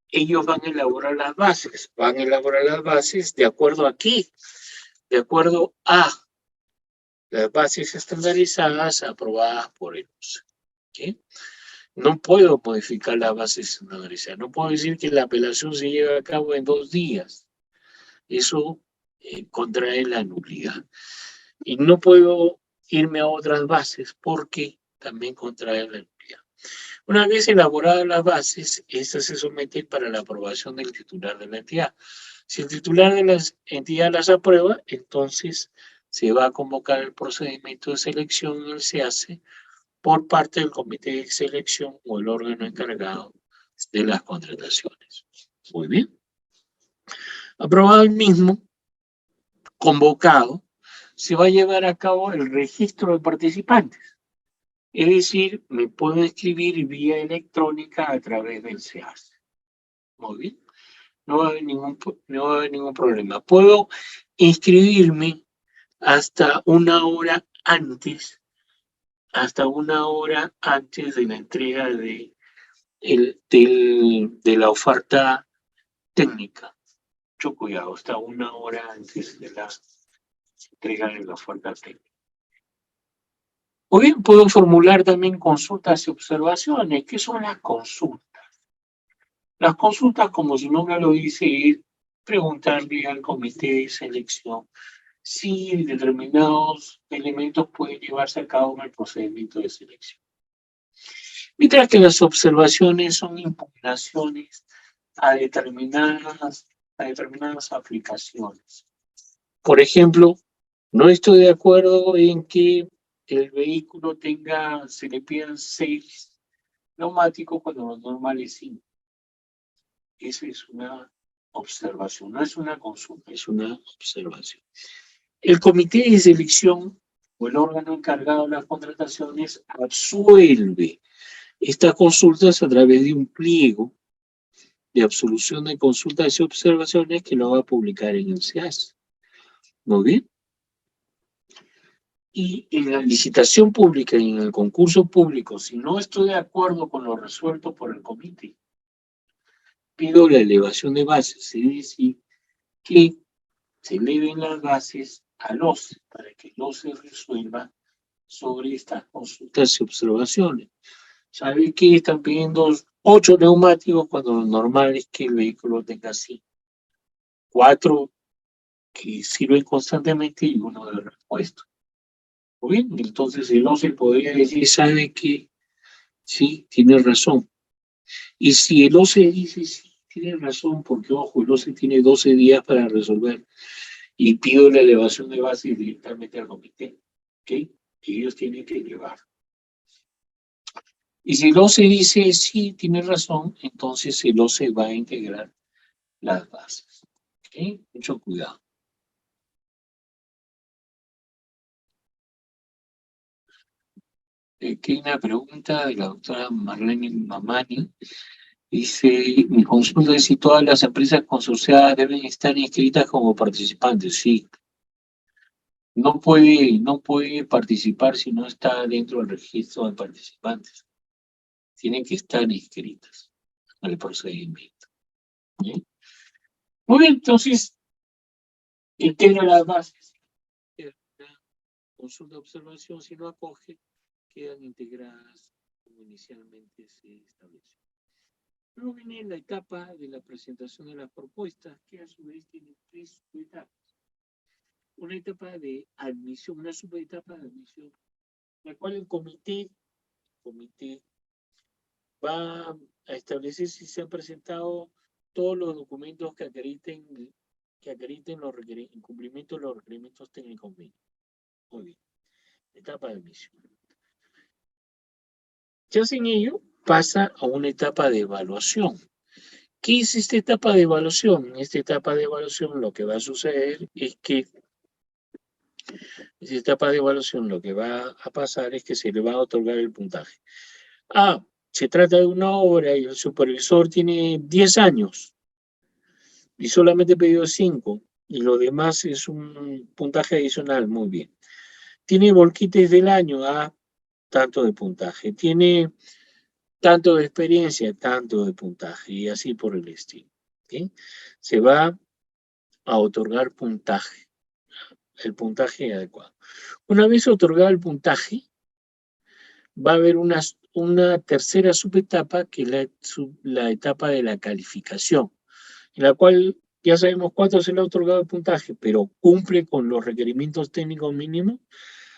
ellos van a elaborar las bases. Van a elaborar las bases de acuerdo a qué? De acuerdo a las bases estandarizadas aprobadas por el OCE. ¿Okay? No puedo modificar las bases estandarizadas. No puedo decir que la apelación se lleve a cabo en 2 días. Eso contrae la nulidad. Y no puedo irme a otras bases porque también contrae la nulidad. Una vez elaboradas las bases, estas se someten para la aprobación del titular de la entidad. Si el titular de la entidad las aprueba, entonces se va a convocar el procedimiento de selección y se hace por parte del comité de selección o el órgano encargado de las contrataciones. Muy bien. Aprobado el mismo, convocado, se va a llevar a cabo el registro de participantes. Es decir, me puedo inscribir vía electrónica a través del SEAS. Muy bien. No va a haber ningún problema. Puedo inscribirme hasta una hora antes de la entrega de la oferta técnica. Mucho cuidado, hasta una hora antes de la entrega de la oferta técnica. O bien puedo formular también consultas y observaciones. ¿Qué son las consultas? Las consultas, como su nombre lo dice, es preguntarle al comité de selección si determinados elementos pueden llevarse a cabo en el procedimiento de selección. Mientras que las observaciones son impugnaciones a determinadas aplicaciones. Por ejemplo, no estoy de acuerdo en que el vehículo se le pidan 6 neumáticos cuando lo normal es 5. Esa es una observación, no es una consulta, es una observación. El comité de selección o el órgano encargado de las contrataciones absuelve estas consultas a través de un pliego de absolución de consultas y observaciones que lo va a publicar en el SEAS. Muy bien. Y en la licitación pública y en el concurso público, si no estoy de acuerdo con lo resuelto por el comité, pido la elevación de bases, es decir, que se eleven las bases al OCE para que el OCE resuelva sobre estas consultas y observaciones. ¿Sabe que están pidiendo 8 neumáticos cuando lo normal es que el vehículo tenga 5? 4 que sirven constantemente y 1 de repuesto. Muy bien, entonces el OCE podría decir, ¿sabe qué? Sí, tiene razón. Y si el OCE dice, sí, tiene razón, porque ojo, el OCE tiene 12 días para resolver, y pido la elevación de base directamente al comité, ¿ok? Ellos tienen que elevar. Y si el OCE dice, sí, tiene razón, entonces el OCE va a integrar las bases, ¿ok? Mucho cuidado. Aquí hay una pregunta de la doctora Marlene Mamani. Dice, mi consulta es si todas las empresas consorciadas deben estar inscritas como participantes. Sí, no puede participar si no está dentro del registro de participantes. Tienen que estar inscritas al procedimiento. ¿Bien? Muy bien, entonces, integra las bases. La consulta de observación, si no acoge, quedan integradas como inicialmente se estableció. Luego viene la etapa de la presentación de las propuestas, que a su vez tiene 3 etapas. Una etapa de admisión, una subetapa de admisión, la cual el comité va a establecer si se han presentado todos los documentos que acrediten el cumplimiento de los requerimientos técnicos mínimos. Muy bien. Etapa de admisión. Ya sin ello, pasa a una etapa de evaluación. ¿Qué es esta etapa de evaluación? En esta etapa de evaluación lo que va a suceder es que lo que va a pasar es que se le va a otorgar el puntaje. Se trata de una obra y el supervisor tiene 10 años y solamente pidió 5 y lo demás es un puntaje adicional, muy bien. Tiene volquites del año, tanto de puntaje. Tiene tanto de experiencia, tanto de puntaje y así por el estilo. ¿Okay? Se va a otorgar puntaje, el puntaje adecuado. Una vez otorgado el puntaje, va a haber una tercera subetapa que es la etapa de la calificación, en la cual ya sabemos cuánto se le ha otorgado el puntaje, pero cumple con los requerimientos técnicos mínimos.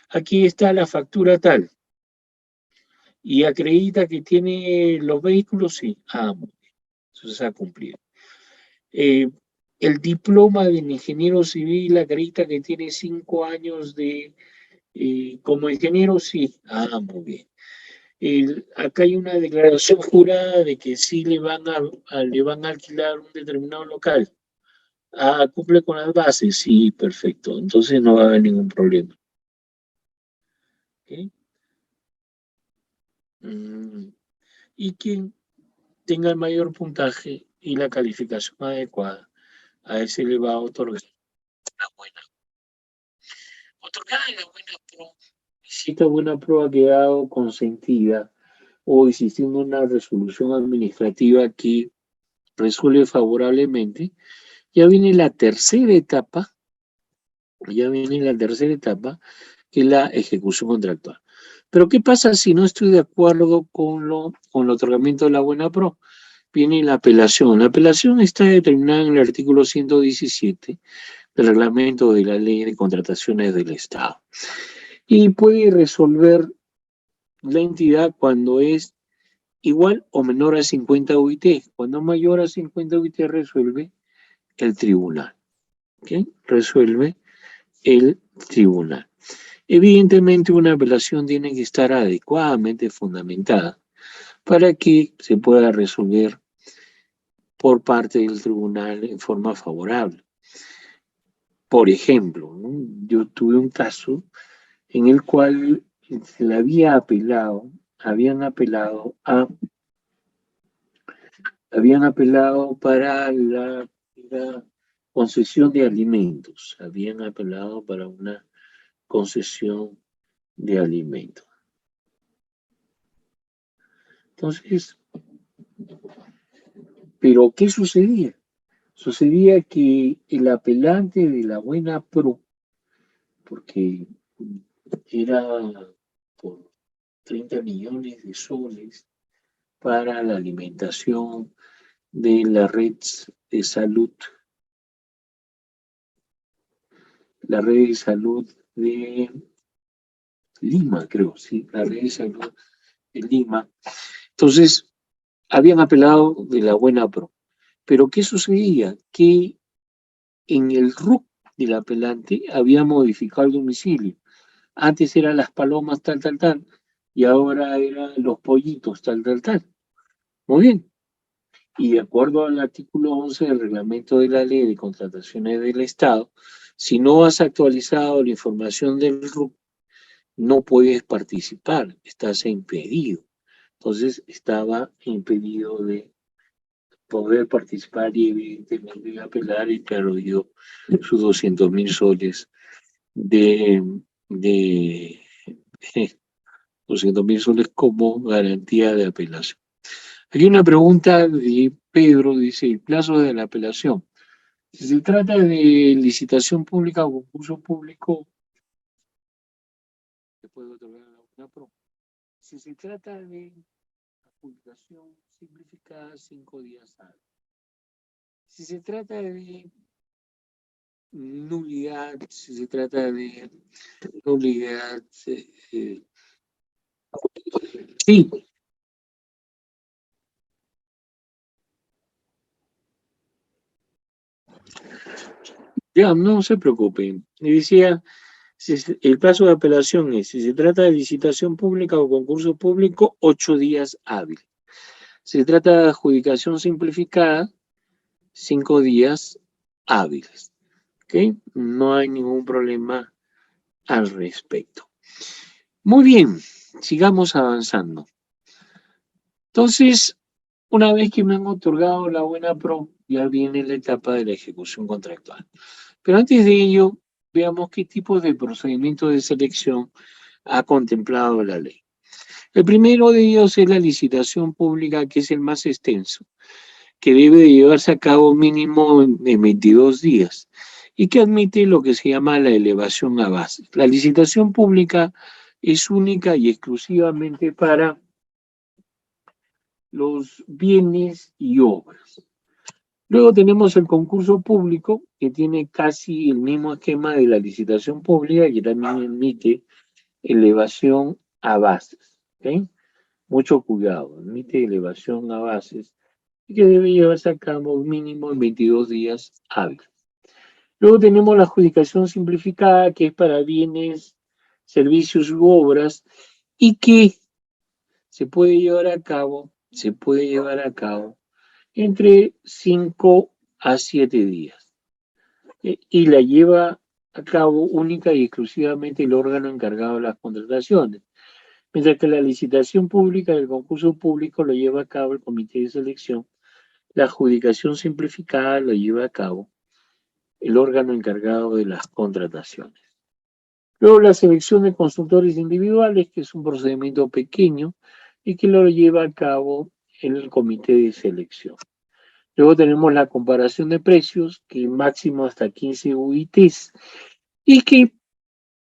Aquí está la factura tal. Y acredita que tiene los vehículos, sí. Muy bien. Entonces ha cumplido. El diploma del ingeniero civil acredita que tiene 5 años como ingeniero, sí. Muy bien. Acá hay una declaración jurada de que sí le van a alquilar un determinado local. ¿Cumple con las bases? Sí, perfecto. Entonces no va a haber ningún problema. ¿Okay? Y quien tenga el mayor puntaje y la calificación adecuada, a ese le va a otorgar la buena. Otorgada la buena pro. Si esta buena pro ha quedado consentida o existiendo una resolución administrativa que resuelve favorablemente, ya viene la tercera etapa, que es la ejecución contractual. Pero ¿qué pasa si no estoy de acuerdo con el otorgamiento de la buena pro? Viene la apelación. La apelación está determinada en el artículo 117 del reglamento de la ley de contrataciones del Estado. Y puede resolver la entidad cuando es igual o menor a 50 UIT. Cuando mayor a 50 UIT resuelve el tribunal. ¿Okay? Resuelve el tribunal. Evidentemente una apelación tiene que estar adecuadamente fundamentada para que se pueda resolver por parte del tribunal en forma favorable. Por ejemplo, ¿no? Yo tuve un caso en el cual se le habían apelado para la concesión de alimentos, habían apelado para una concesión de alimentos. Entonces, ¿pero qué sucedía? Sucedía que el apelante de la buena pro, porque era por 30 millones de soles para la alimentación de la red de salud, de Lima, creo, sí, la red de salud de Lima. Entonces, habían apelado de la buena pro. Pero ¿qué sucedía? Que en el RUC del apelante había modificado el domicilio. Antes eran Las Palomas, tal, y ahora eran Los Pollitos, tal. Muy bien. Y de acuerdo al artículo 11 del reglamento de la ley de contrataciones del Estado, si no has actualizado la información del RUC, no puedes participar, estás impedido. Entonces estaba impedido de poder participar y evidentemente apelar y perdió sus 200.000 soles de 200.000 soles como garantía de apelación. Aquí una pregunta de Pedro, dice, el plazo de la apelación. Si se trata de licitación pública o concurso público, se puede otorgar una pro. Si se trata de adjudicación simplificada, 5 días hábiles. Si se trata de nulidad, si se trata de nulidad, sí. Ya, no se preocupen. Y decía, el plazo de apelación es, si se trata de licitación pública o concurso público, 8 días hábiles. Si se trata de adjudicación simplificada, 5 días hábiles. ¿Ok? No hay ningún problema al respecto. Muy bien, sigamos avanzando. Entonces, una vez que me han otorgado la buena pro, ya viene la etapa de la ejecución contractual. Pero antes de ello, veamos qué tipo de procedimiento de selección ha contemplado la ley. El primero de ellos es la licitación pública, que es el más extenso, que debe de llevarse a cabo mínimo en 22 días y que admite lo que se llama la elevación a base. La licitación pública es única y exclusivamente para los bienes y obras. Luego tenemos el concurso público, que tiene casi el mismo esquema de la licitación pública y que también admite elevación a bases. ¿Okay? Mucho cuidado, admite elevación a bases y que debe llevarse a cabo mínimo en 22 días hábiles. Luego tenemos la adjudicación simplificada, que es para bienes, servicios u obras y que se puede llevar a cabo entre 5 a 7 días. Y la lleva a cabo única y exclusivamente el órgano encargado de las contrataciones. Mientras que la licitación pública del concurso público lo lleva a cabo el comité de selección, la adjudicación simplificada lo lleva a cabo el órgano encargado de las contrataciones. Luego la selección de consultores individuales, que es un procedimiento pequeño y que lo lleva a cabo el comité de selección. Luego tenemos la comparación de precios, que máximo hasta 15 UITs, y que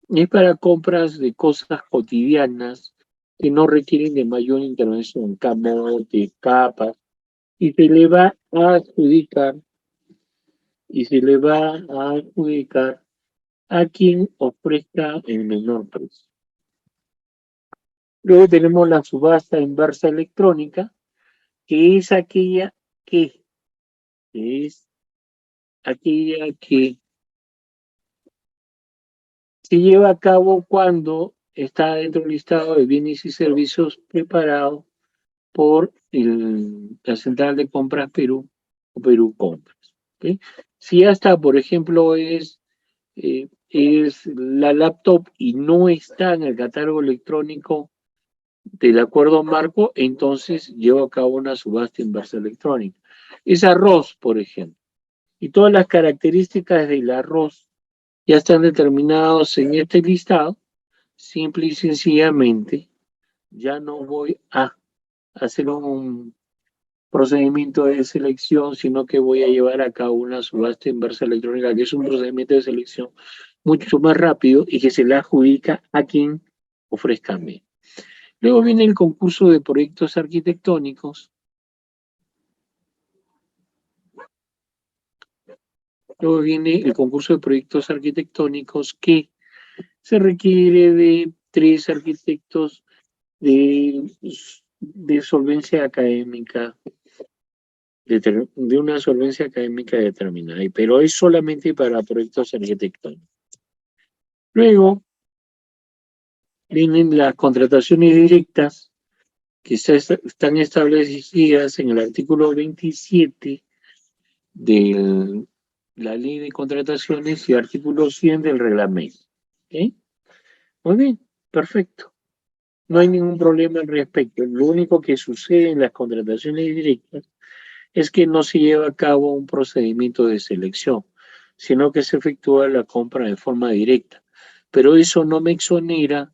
es para compras de cosas cotidianas que no requieren de mayor intervención, camote, capas, y se le va a adjudicar a quien ofrezca el menor precio. Luego tenemos la subasta inversa electrónica, que es aquella que se lleva a cabo cuando está dentro del listado de bienes y servicios preparado por la Central de Compras Perú o Perú Compras. ¿Okay? Si hasta, por ejemplo, es la laptop y no está en el catálogo electrónico del acuerdo marco, entonces lleva a cabo una subasta inversa electrónica. Es arroz, por ejemplo, y todas las características del arroz ya están determinados en este listado. Simple y sencillamente ya no voy a hacer un procedimiento de selección, sino que voy a llevar a cabo una subasta inversa electrónica, que es un procedimiento de selección mucho más rápido y que se le adjudica a quien ofrezca menos. Luego viene el concurso de proyectos arquitectónicos. Luego viene el concurso de proyectos arquitectónicos, que se requiere de 3 arquitectos de solvencia académica, de una solvencia académica determinada, pero es solamente para proyectos arquitectónicos. Luego vienen las contrataciones directas, que están establecidas en el artículo 27 de la Ley de Contrataciones y artículo 100 del reglamento. ¿Okay? Muy bien, Perfecto. No hay ningún problema al respecto. Lo único que sucede en las contrataciones directas es que no se lleva a cabo un procedimiento de selección, sino que se efectúa la compra de forma directa. Pero eso no me exonera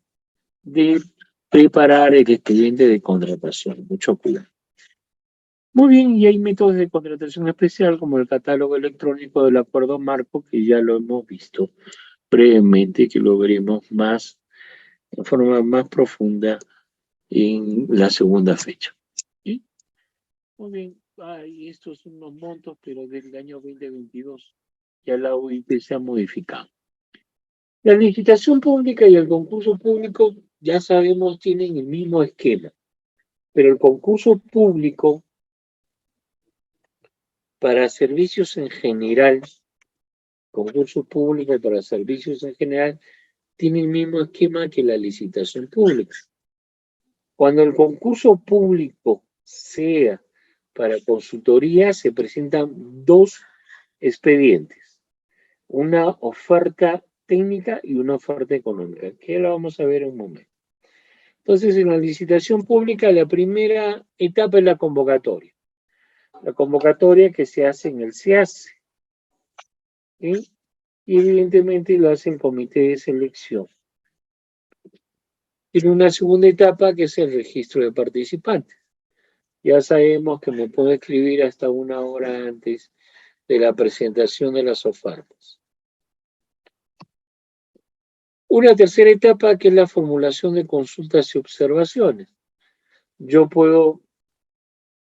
de preparar el expediente de contratación. Mucho cuidado. Muy bien, y hay métodos de contratación especial como el catálogo electrónico del acuerdo marco, que ya lo hemos visto brevemente, que lo veremos más de forma más profunda en la segunda fecha. ¿Sí? Muy bien, estos son los montos, pero del año 2022 ya la OIT se ha modificado. La licitación pública y el concurso público, ya sabemos, tienen el mismo esquema, pero el concurso público para servicios en general, concurso público para servicios en general, tiene el mismo esquema que la licitación pública. Cuando el concurso público sea para consultoría, se presentan dos expedientes, una oferta técnica y una oferta económica, que la vamos a ver en un momento. Entonces, en la licitación pública, la primera etapa es la convocatoria. La convocatoria que se hace en el SEACE, ¿sí? Y evidentemente lo hace el comité de selección. Tiene una segunda etapa que es el registro de participantes. Ya sabemos que me puedo escribir hasta una hora antes de la presentación de las ofertas. Una tercera etapa que es la formulación de consultas y observaciones. Yo puedo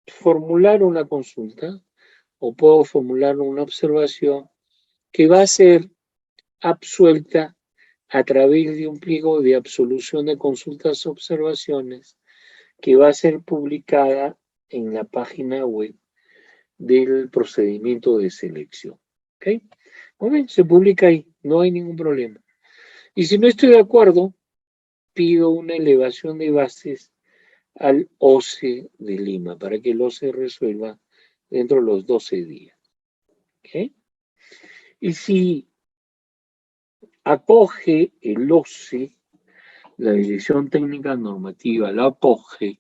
formular una consulta o puedo formular una observación que va a ser absuelta a través de un pliego de absolución de consultas y observaciones que va a ser publicada en la página web del procedimiento de selección. ¿Ok? Muy bien, se publica ahí, no hay ningún problema. Y si no estoy de acuerdo, pido una elevación de bases al OCE de Lima para que el OCE resuelva dentro de los 12 días. ¿Ok? Y si acoge el OCE, la Dirección Técnica Normativa la acoge,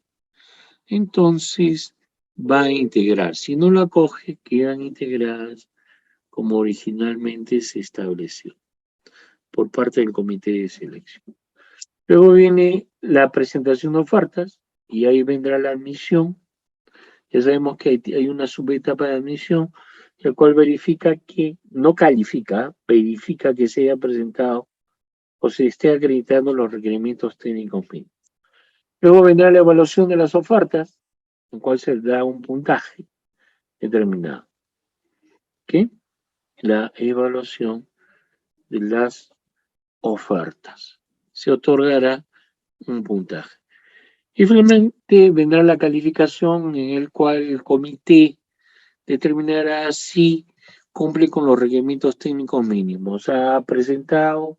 entonces va a integrar. Si no la acoge, quedan integradas como originalmente se estableció por parte del comité de selección. Luego viene la presentación de ofertas y ahí vendrá la admisión. Ya sabemos que hay una subetapa de admisión, la cual verifica que, no califica, verifica que se haya presentado o se esté acreditando los requerimientos técnicos mínimos. Luego vendrá la evaluación de las ofertas, en cual se da un puntaje determinado. ¿Ok? La evaluación de las ofertas. Se otorgará un puntaje. Y finalmente vendrá la calificación en el cual el comité determinará si cumple con los requerimientos técnicos mínimos. Ha presentado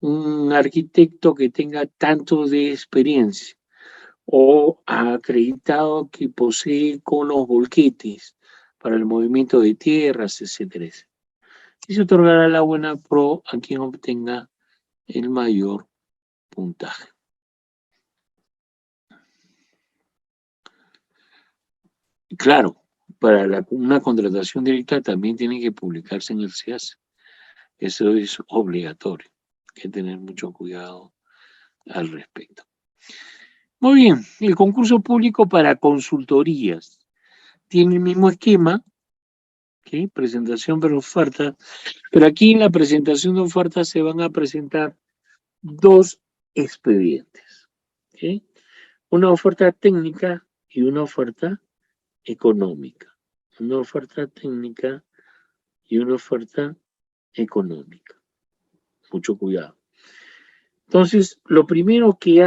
un arquitecto que tenga tanto de experiencia o ha acreditado que posee conos volquetes para el movimiento de tierras, etcétera. Y se otorgará la buena pro a quien obtenga el mayor puntaje. Claro, para una contratación directa también tiene que publicarse en el SEACE. Eso es obligatorio. Hay que tener mucho cuidado al respecto. Muy bien, el concurso público para consultorías tiene el mismo esquema, ¿okay? Presentación para oferta, pero aquí en la presentación de ofertas se van a presentar dos expedientes, ¿okay? Una oferta técnica y una oferta económica. Una oferta técnica y una oferta económica. Mucho cuidado. Entonces, lo primero que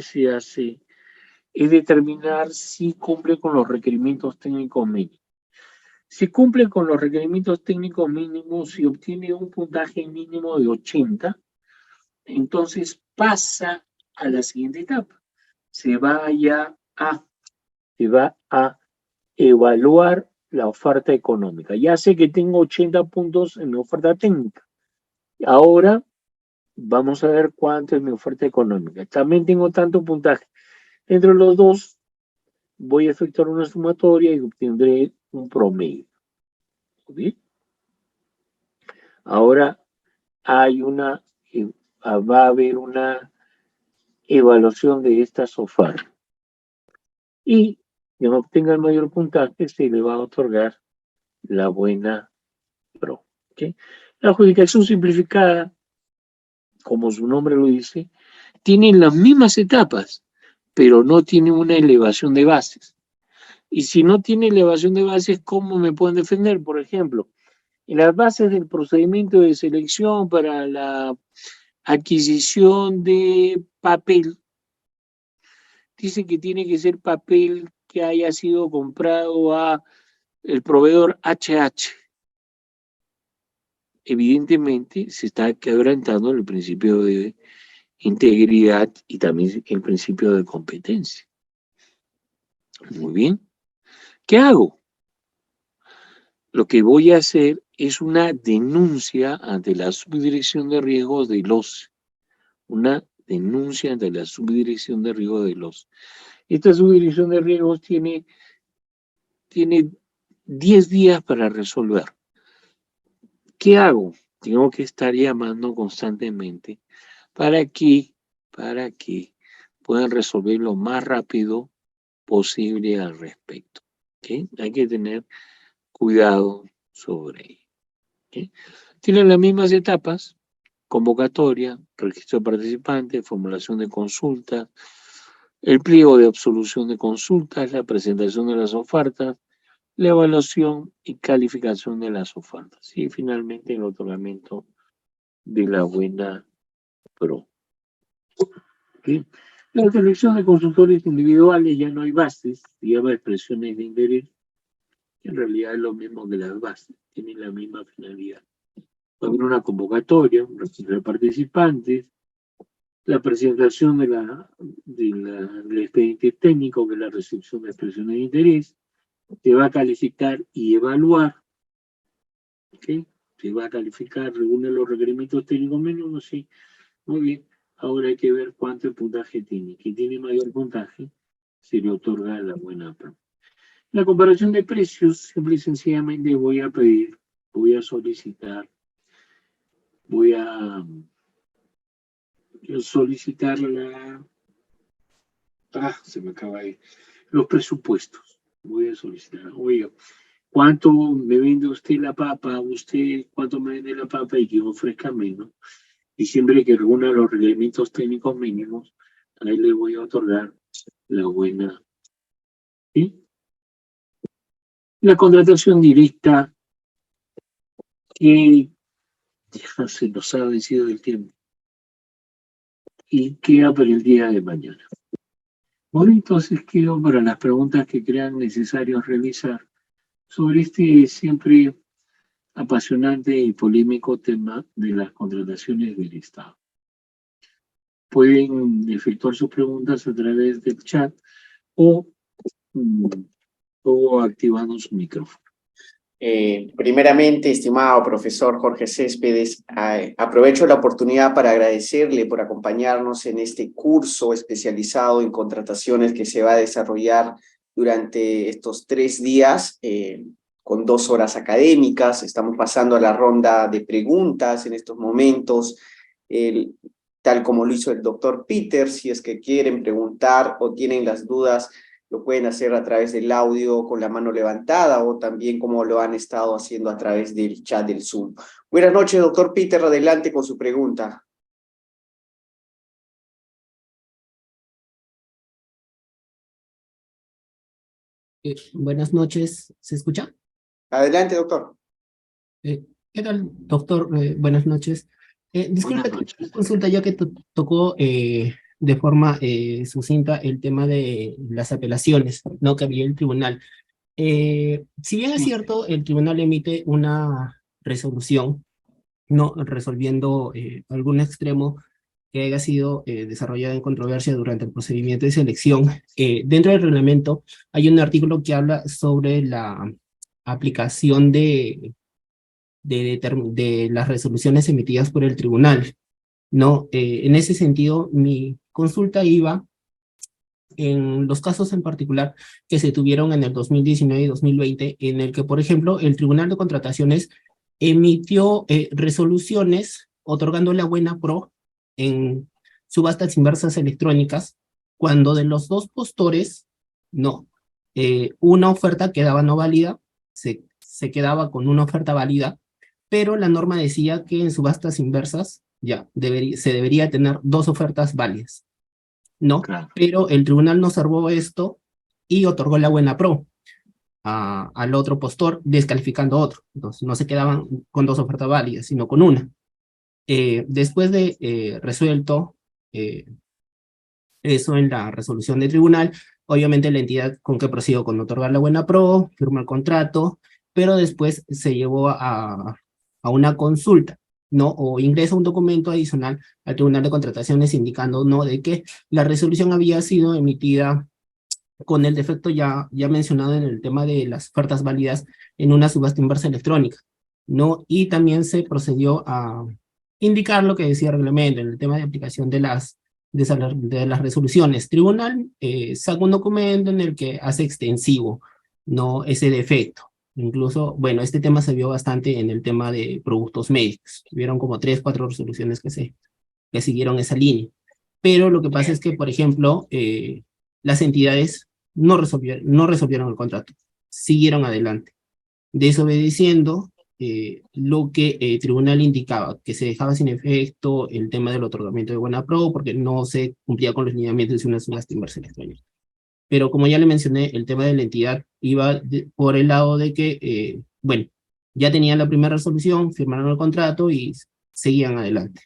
se hace es determinar si cumple con los requerimientos técnicos mínimos. Si cumple con los requerimientos técnicos mínimos, si obtiene un puntaje mínimo de 80, entonces pasa a la siguiente etapa. Se va a evaluar la oferta económica. Ya sé que tengo 80 puntos en la oferta técnica. Ahora vamos a ver cuánto es mi oferta económica. También tengo tanto puntaje. Entre los dos voy a efectuar una sumatoria y obtendré un promedio. ¿Ok? Ahora va a haber una evaluación de estas ofertas. Y quien obtenga el mayor puntaje se le va a otorgar la buena pro. ¿Okay? La adjudicación simplificada, como su nombre lo dice, tiene las mismas etapas, pero no tiene una elevación de bases. Y si no tiene elevación de bases, ¿cómo me pueden defender? Por ejemplo, en las bases del procedimiento de selección para la adquisición de papel, dice que tiene que ser papel que haya sido comprado a el proveedor HH. Evidentemente se está quebrantando el principio de integridad y también el principio de competencia. Muy bien. ¿Qué hago? Lo que voy a hacer es una denuncia ante la subdirección de riesgos de los. Una denuncia ante la subdirección de riesgos de los. Esta subdirección de riesgos tiene 10 días para resolver. ¿Qué hago? Tengo que estar llamando constantemente para que puedan resolver lo más rápido posible al respecto. ¿Okay? Hay que tener cuidado sobre ello. ¿Okay? Tienen las mismas etapas: convocatoria, registro de participantes, formulación de consultas, el pliego de absolución de consultas, la presentación de las ofertas, la evaluación y calificación de las ofertas y finalmente el otorgamiento de la buena pro. ¿Okay? La selección de consultores individuales ya no hay bases, se llama expresiones de interés, que en realidad es lo mismo que las bases, tienen la misma finalidad. Va a haber una convocatoria, un registro de participantes, la presentación del expediente técnico, que es la recepción de expresiones de interés, se va a calificar y evaluar, ¿okay? Se va a calificar, reúne los requerimientos técnicos mínimos, sí, muy bien. Ahora hay que ver cuánto puntaje tiene. Quien tiene mayor puntaje se le otorga la buena pro. La comparación de precios, simple y sencillamente voy a solicitar se me acaba de ir. Los presupuestos. Voy a solicitar, oiga, ¿cuánto me vende usted la papa? ¿Usted cuánto me vende la papa? Y que ofrezca menos. Y siempre que reúna los requerimientos técnicos mínimos, ahí le voy a otorgar la buena. ¿Sí? La contratación directa, que ya se nos ha vencido el tiempo y queda para el día de mañana. Bueno, entonces quedo para las preguntas que crean necesarios revisar sobre este siempre apasionante y polémico tema de las contrataciones del Estado. Pueden efectuar sus preguntas a través del chat o activando su micrófono. Primeramente, estimado profesor Jorge Céspedes, aprovecho la oportunidad para agradecerle por acompañarnos en este curso especializado en contrataciones que se va a desarrollar durante estos 3 días, con 2 horas académicas. Estamos pasando a la ronda de preguntas en estos momentos, tal como lo hizo el doctor Peter. Si es que quieren preguntar o tienen las dudas, lo pueden hacer a través del audio con la mano levantada o también como lo han estado haciendo a través del chat del Zoom. Buenas noches, doctor Peter, adelante con su pregunta. Buenas noches, ¿se escucha? Adelante, doctor. ¿Qué tal, doctor? Buenas noches. Disculpe la consulta, ya que tocó de forma sucinta el tema de las apelaciones, ¿no? Que había el tribunal. Si bien es cierto, el tribunal emite una resolución, ¿no? Resolviendo algún extremo que haya sido desarrollado en controversia durante el procedimiento de selección. Dentro del reglamento hay un artículo que habla sobre la aplicación de las resoluciones emitidas por el tribunal. ¿no? En ese sentido, mi consulta iba en los casos en particular que se tuvieron en el 2019 y 2020, en el que, por ejemplo, el Tribunal de Contrataciones emitió resoluciones otorgando la buena pro en subastas inversas electrónicas, cuando de los dos postores, no, una oferta quedaba no válida, se quedaba con una oferta válida, pero la norma decía que en subastas inversas ya se debería tener dos ofertas válidas, ¿no? Claro. Pero el tribunal no observó esto y otorgó la buena pro al otro postor, descalificando a otro. Entonces no se quedaban con dos ofertas válidas, sino con una. Después de resuelto eh, eso en la resolución del tribunal, obviamente la entidad con que procedió con otorgar la buena pro, firmó el contrato, pero después se llevó a una consulta, ¿no? O ingresa un documento adicional al Tribunal de Contrataciones indicando, ¿no?, de que la resolución había sido emitida con el defecto ya mencionado en el tema de las ofertas válidas en una subasta inversa electrónica, ¿no? Y también se procedió a indicar lo que decía el reglamento en el tema de aplicación de las resoluciones. Tribunal saca un documento en el que hace extensivo, ¿no?, ese defecto. Incluso, bueno, este tema se vio bastante en el tema de productos médicos. Hubieron como 3, 4 resoluciones que siguieron esa línea. Pero lo que pasa es que, por ejemplo, las entidades no resolvieron el contrato, siguieron adelante, desobedeciendo lo que el tribunal indicaba, que se dejaba sin efecto el tema del otorgamiento de buena pro, porque no se cumplía con los lineamientos de una subasta inversa electrónica. Pero como ya le mencioné, el tema de la entidad iba por el lado de que, bueno, ya tenían la primera resolución, firmaron el contrato y seguían adelante.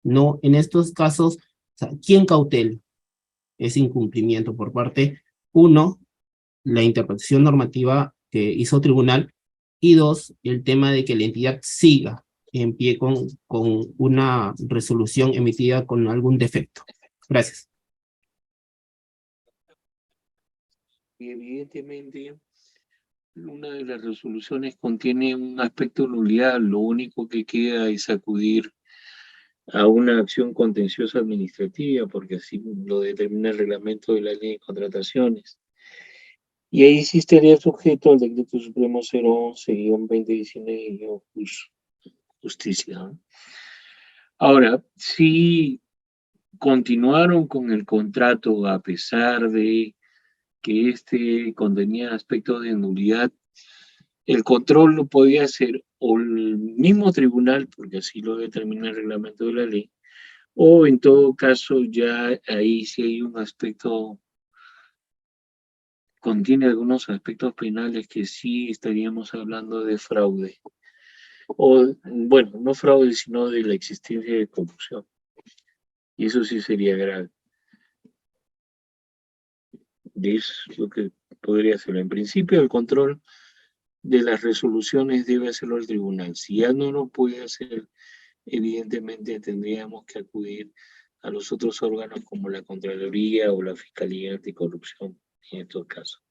No, en estos casos, o sea, ¿quién cautela ese incumplimiento por parte, uno, la interpretación normativa que hizo tribunal, y dos, el tema de que la entidad siga en pie con una resolución emitida con algún defecto? Gracias. Y evidentemente, una de las resoluciones contiene un aspecto de nulidad. Lo único que queda es acudir a una acción contenciosa administrativa, porque así lo determina el reglamento de la ley de contrataciones. Y ahí sí estaría sujeto al Decreto Supremo 011-2019-Justicia, ¿no? Ahora, si continuaron con el contrato a pesar de que este contenía aspectos de nulidad, el control lo podía hacer o el mismo tribunal, porque así lo determina el reglamento de la ley, o en todo caso ya ahí sí hay un aspecto, contiene algunos aspectos penales que sí estaríamos hablando de fraude. O, bueno, no fraude, sino de la existencia de corrupción. Y eso sí sería grave. Es lo que podría hacerlo. En principio, el control de las resoluciones debe hacerlo el tribunal. Si ya no lo puede hacer, evidentemente tendríamos que acudir a los otros órganos como la Contraloría o la Fiscalía Anticorrupción en estos casos.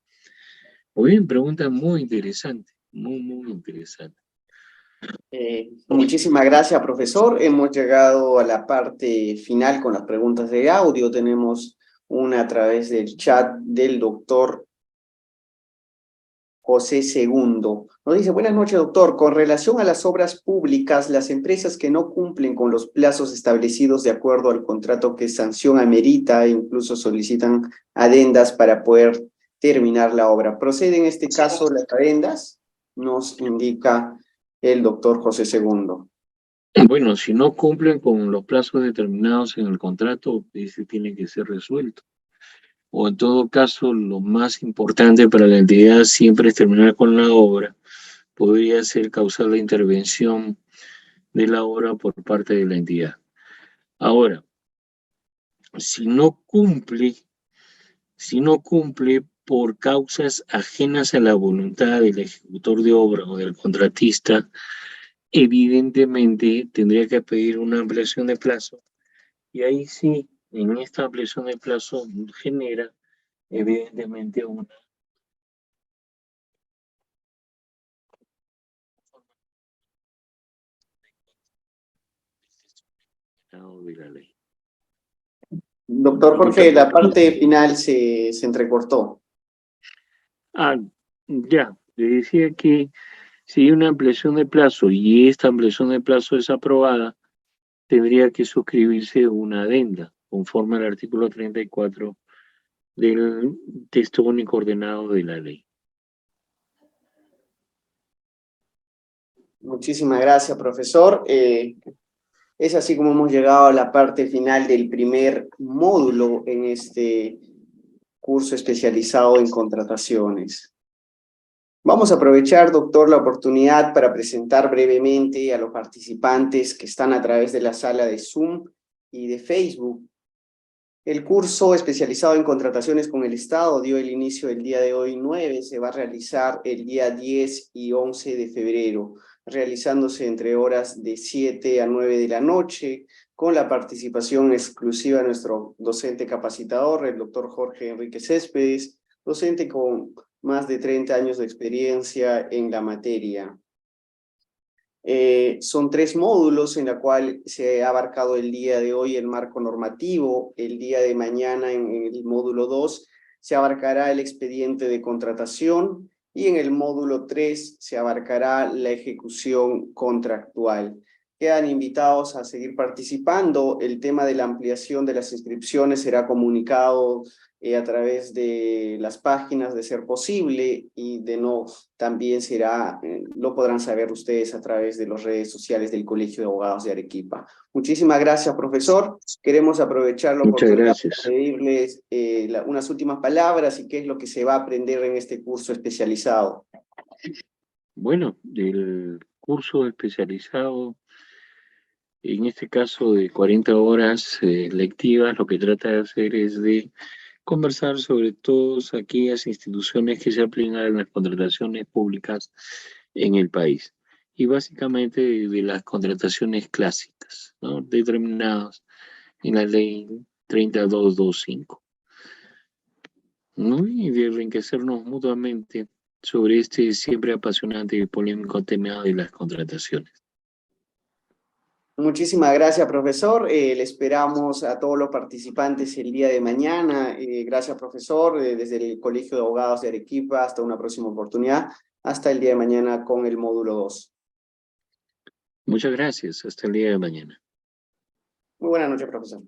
Muy bien, pregunta muy interesante, muy interesante. Muchísimas gracias, profesor. Hemos llegado a la parte final con las preguntas de audio. Tenemos una a través del chat del doctor José Segundo. Nos dice: buenas noches, doctor. Con relación a las obras públicas, las empresas que no cumplen con los plazos establecidos de acuerdo al contrato que sanción amerita e incluso solicitan adendas para poder terminar la obra. ¿Procede en este caso las adendas? Nos indica el doctor José Segundo. Bueno, si no cumplen con los plazos determinados en el contrato, ese tiene que ser resuelto. O en todo caso, lo más importante para la entidad siempre es terminar con la obra. Podría ser causar la intervención de la obra por parte de la entidad. Ahora, si no cumple por causas ajenas a la voluntad del ejecutor de obra o del contratista, evidentemente tendría que pedir una ampliación de plazo. Y ahí sí, en esta ampliación de plazo genera evidentemente una de la ley. Doctor Jorge, la parte final se entrecortó. Ya, le decía que si hay una ampliación de plazo y esta ampliación de plazo es aprobada, tendría que suscribirse una adenda conforme al artículo 34 del texto único ordenado de la ley. Muchísimas gracias, profesor. Es así como hemos llegado a la parte final del primer módulo en este curso especializado en contrataciones. Vamos a aprovechar, doctor, la oportunidad para presentar brevemente a los participantes que están a través de la sala de Zoom y de Facebook. El curso especializado en contrataciones con el Estado dio el inicio el día de hoy 9, se va a realizar el día 10 y 11 de febrero, realizándose entre horas de 7 a 9 de la noche, con la participación exclusiva de nuestro docente capacitador, el doctor Jorge Enrique Céspedes, docente con más de 30 años de experiencia en la materia. Son 3 módulos en la cual se ha abarcado el día de hoy el marco normativo. El día de mañana en el módulo 2 se abarcará el expediente de contratación y en el módulo 3 se abarcará la ejecución contractual. Quedan invitados a seguir participando. El tema de la ampliación de las inscripciones será comunicado a través de las páginas de ser posible y de no, también será, lo podrán saber ustedes a través de las redes sociales del Colegio de Abogados de Arequipa. Muchísimas gracias, profesor. Queremos aprovechar la oportunidad para pedirles unas últimas palabras y qué es lo que se va a aprender en este curso especializado. Bueno, el curso especializado, en este caso de 40 horas lectivas, lo que trata de hacer es de conversar sobre todas aquellas instituciones que se aplican en las contrataciones públicas en el país. Y básicamente de las contrataciones clásicas, ¿no?, determinadas en la ley 3225, ¿no? Y de enriquecernos mutuamente sobre este siempre apasionante y polémico tema de las contrataciones. Muchísimas gracias, profesor. Le esperamos a todos los participantes el día de mañana. Gracias, profesor. Desde el Colegio de Abogados de Arequipa, hasta una próxima oportunidad. Hasta el día de mañana con el módulo 2. Muchas gracias. Hasta el día de mañana. Muy buenas noches, profesor.